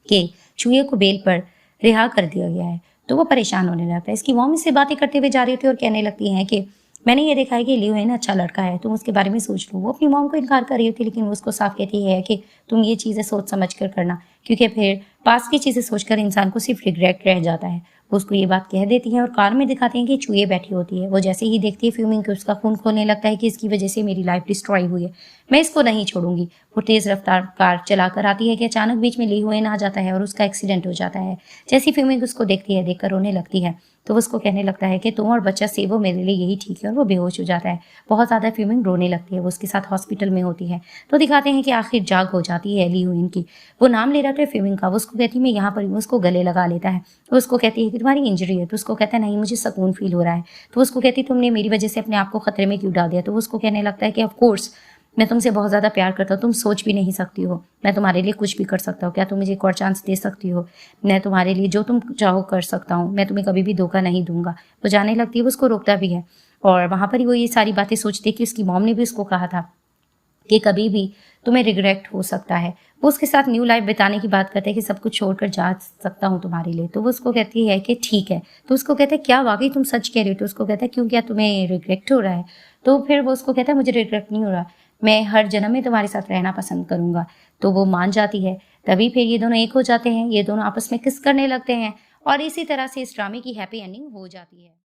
कि चूहे को बेल पर रिहा कर दिया गया है। तो वो परेशान होने लगता है। इसकी मॉम इससे बातें करते हुए जा रही होती है और कहने लगती हैं कि मैंने ये देखा है कि लियो है ना अच्छा लड़का है, तुम उसके बारे में सोच लो। वो अपनी मॉम को इनकार कर रही होती है लेकिन वो उसको साफ कहती है कि तुम ये चीज़ें सोच समझ कर करना, क्योंकि फिर पास की चीज़ें सोचकर इंसान को सिर्फ रिग्रेट रह जाता है। वो उसको ये बात कह देती है और कार में दिखाते हैं कि चूहे बैठी होती है। वो जैसे ही देखती है फ्यूमिंग कि उसका खून खोलने लगता है कि इसकी वजह से मेरी लाइफ डिस्ट्रॉय हुई है, मैं इसको नहीं छोड़ूंगी। वो तेज़ रफ्तार कार चलाकर आती है कि अचानक बीच में ली हुए आ जाता है और उसका एक्सीडेंट हो जाता है। जैसी फ्यूमिंग उसको देखती है देखकर रोने लगती है। तो वो उसको कहने लगता है कि तुम और बच्चा सेवो मेरे लिए यही ठीक है और वो बेहोश हो जाता है। बहुत ज़्यादा फ्यूमिंग रोने लगती है। वो उसके साथ हॉस्पिटल में होती है। तो दिखाते हैं कि आखिर जाग हो जाती है ली हुई की। वो नाम ले रहा था फ्यूमिंग का। वो उसको कहती है मैं यहाँ पर हूँ, उसको गले लगा लेता है। वो उसको कहती है कि तुम्हारी इंजरी है। तो उसको कहता है नहीं मुझे सुकून फील हो रहा है। तो उसको कहती है तुमने मेरी वजह से अपने आप को खतरे में क्यों डाल दिया। तो वो उसको कहने लगता है कि ऑफकोर्स मैं तुमसे बहुत ज़्यादा प्यार करता हूँ, तुम सोच भी नहीं सकती हो, मैं तुम्हारे लिए कुछ भी कर सकता हूँ, क्या तुम मुझे एक और चांस दे सकती हो? मैं तुम्हारे लिए जो तुम चाहो कर सकता हूँ, मैं तुम्हें कभी भी धोखा नहीं दूंगा। वो जाने लगती है। वो उसको रोकता भी है और वहाँ पर ही वो ये सारी बातें सोचती है कि उसकी मॉम ने भी उसको कहा था कि कभी भी तुम्हें रिग्रेट हो सकता है। वो उसके साथ न्यू लाइफ बिताने की बात करते हैं कि सब कुछ छोड़कर जा सकता हूँ तुम्हारे लिए। तो वो उसको कहती है कि ठीक है। तो उसको कहते हैं क्या वाकई तुम सच कह रही हो? तो उसको कहता है क्यों, क्या तुम्हें रिग्रेट हो रहा है? तो फिर वो उसको कहता है मुझे रिग्रेट नहीं हो रहा, मैं हर जन्म में तुम्हारे साथ रहना पसंद करूंगा। तो वो मान जाती है। तभी फिर ये दोनों एक हो जाते हैं, ये दोनों आपस में किस करने लगते हैं और इसी तरह से इस ड्रामे की हैप्पी एंडिंग हो जाती है।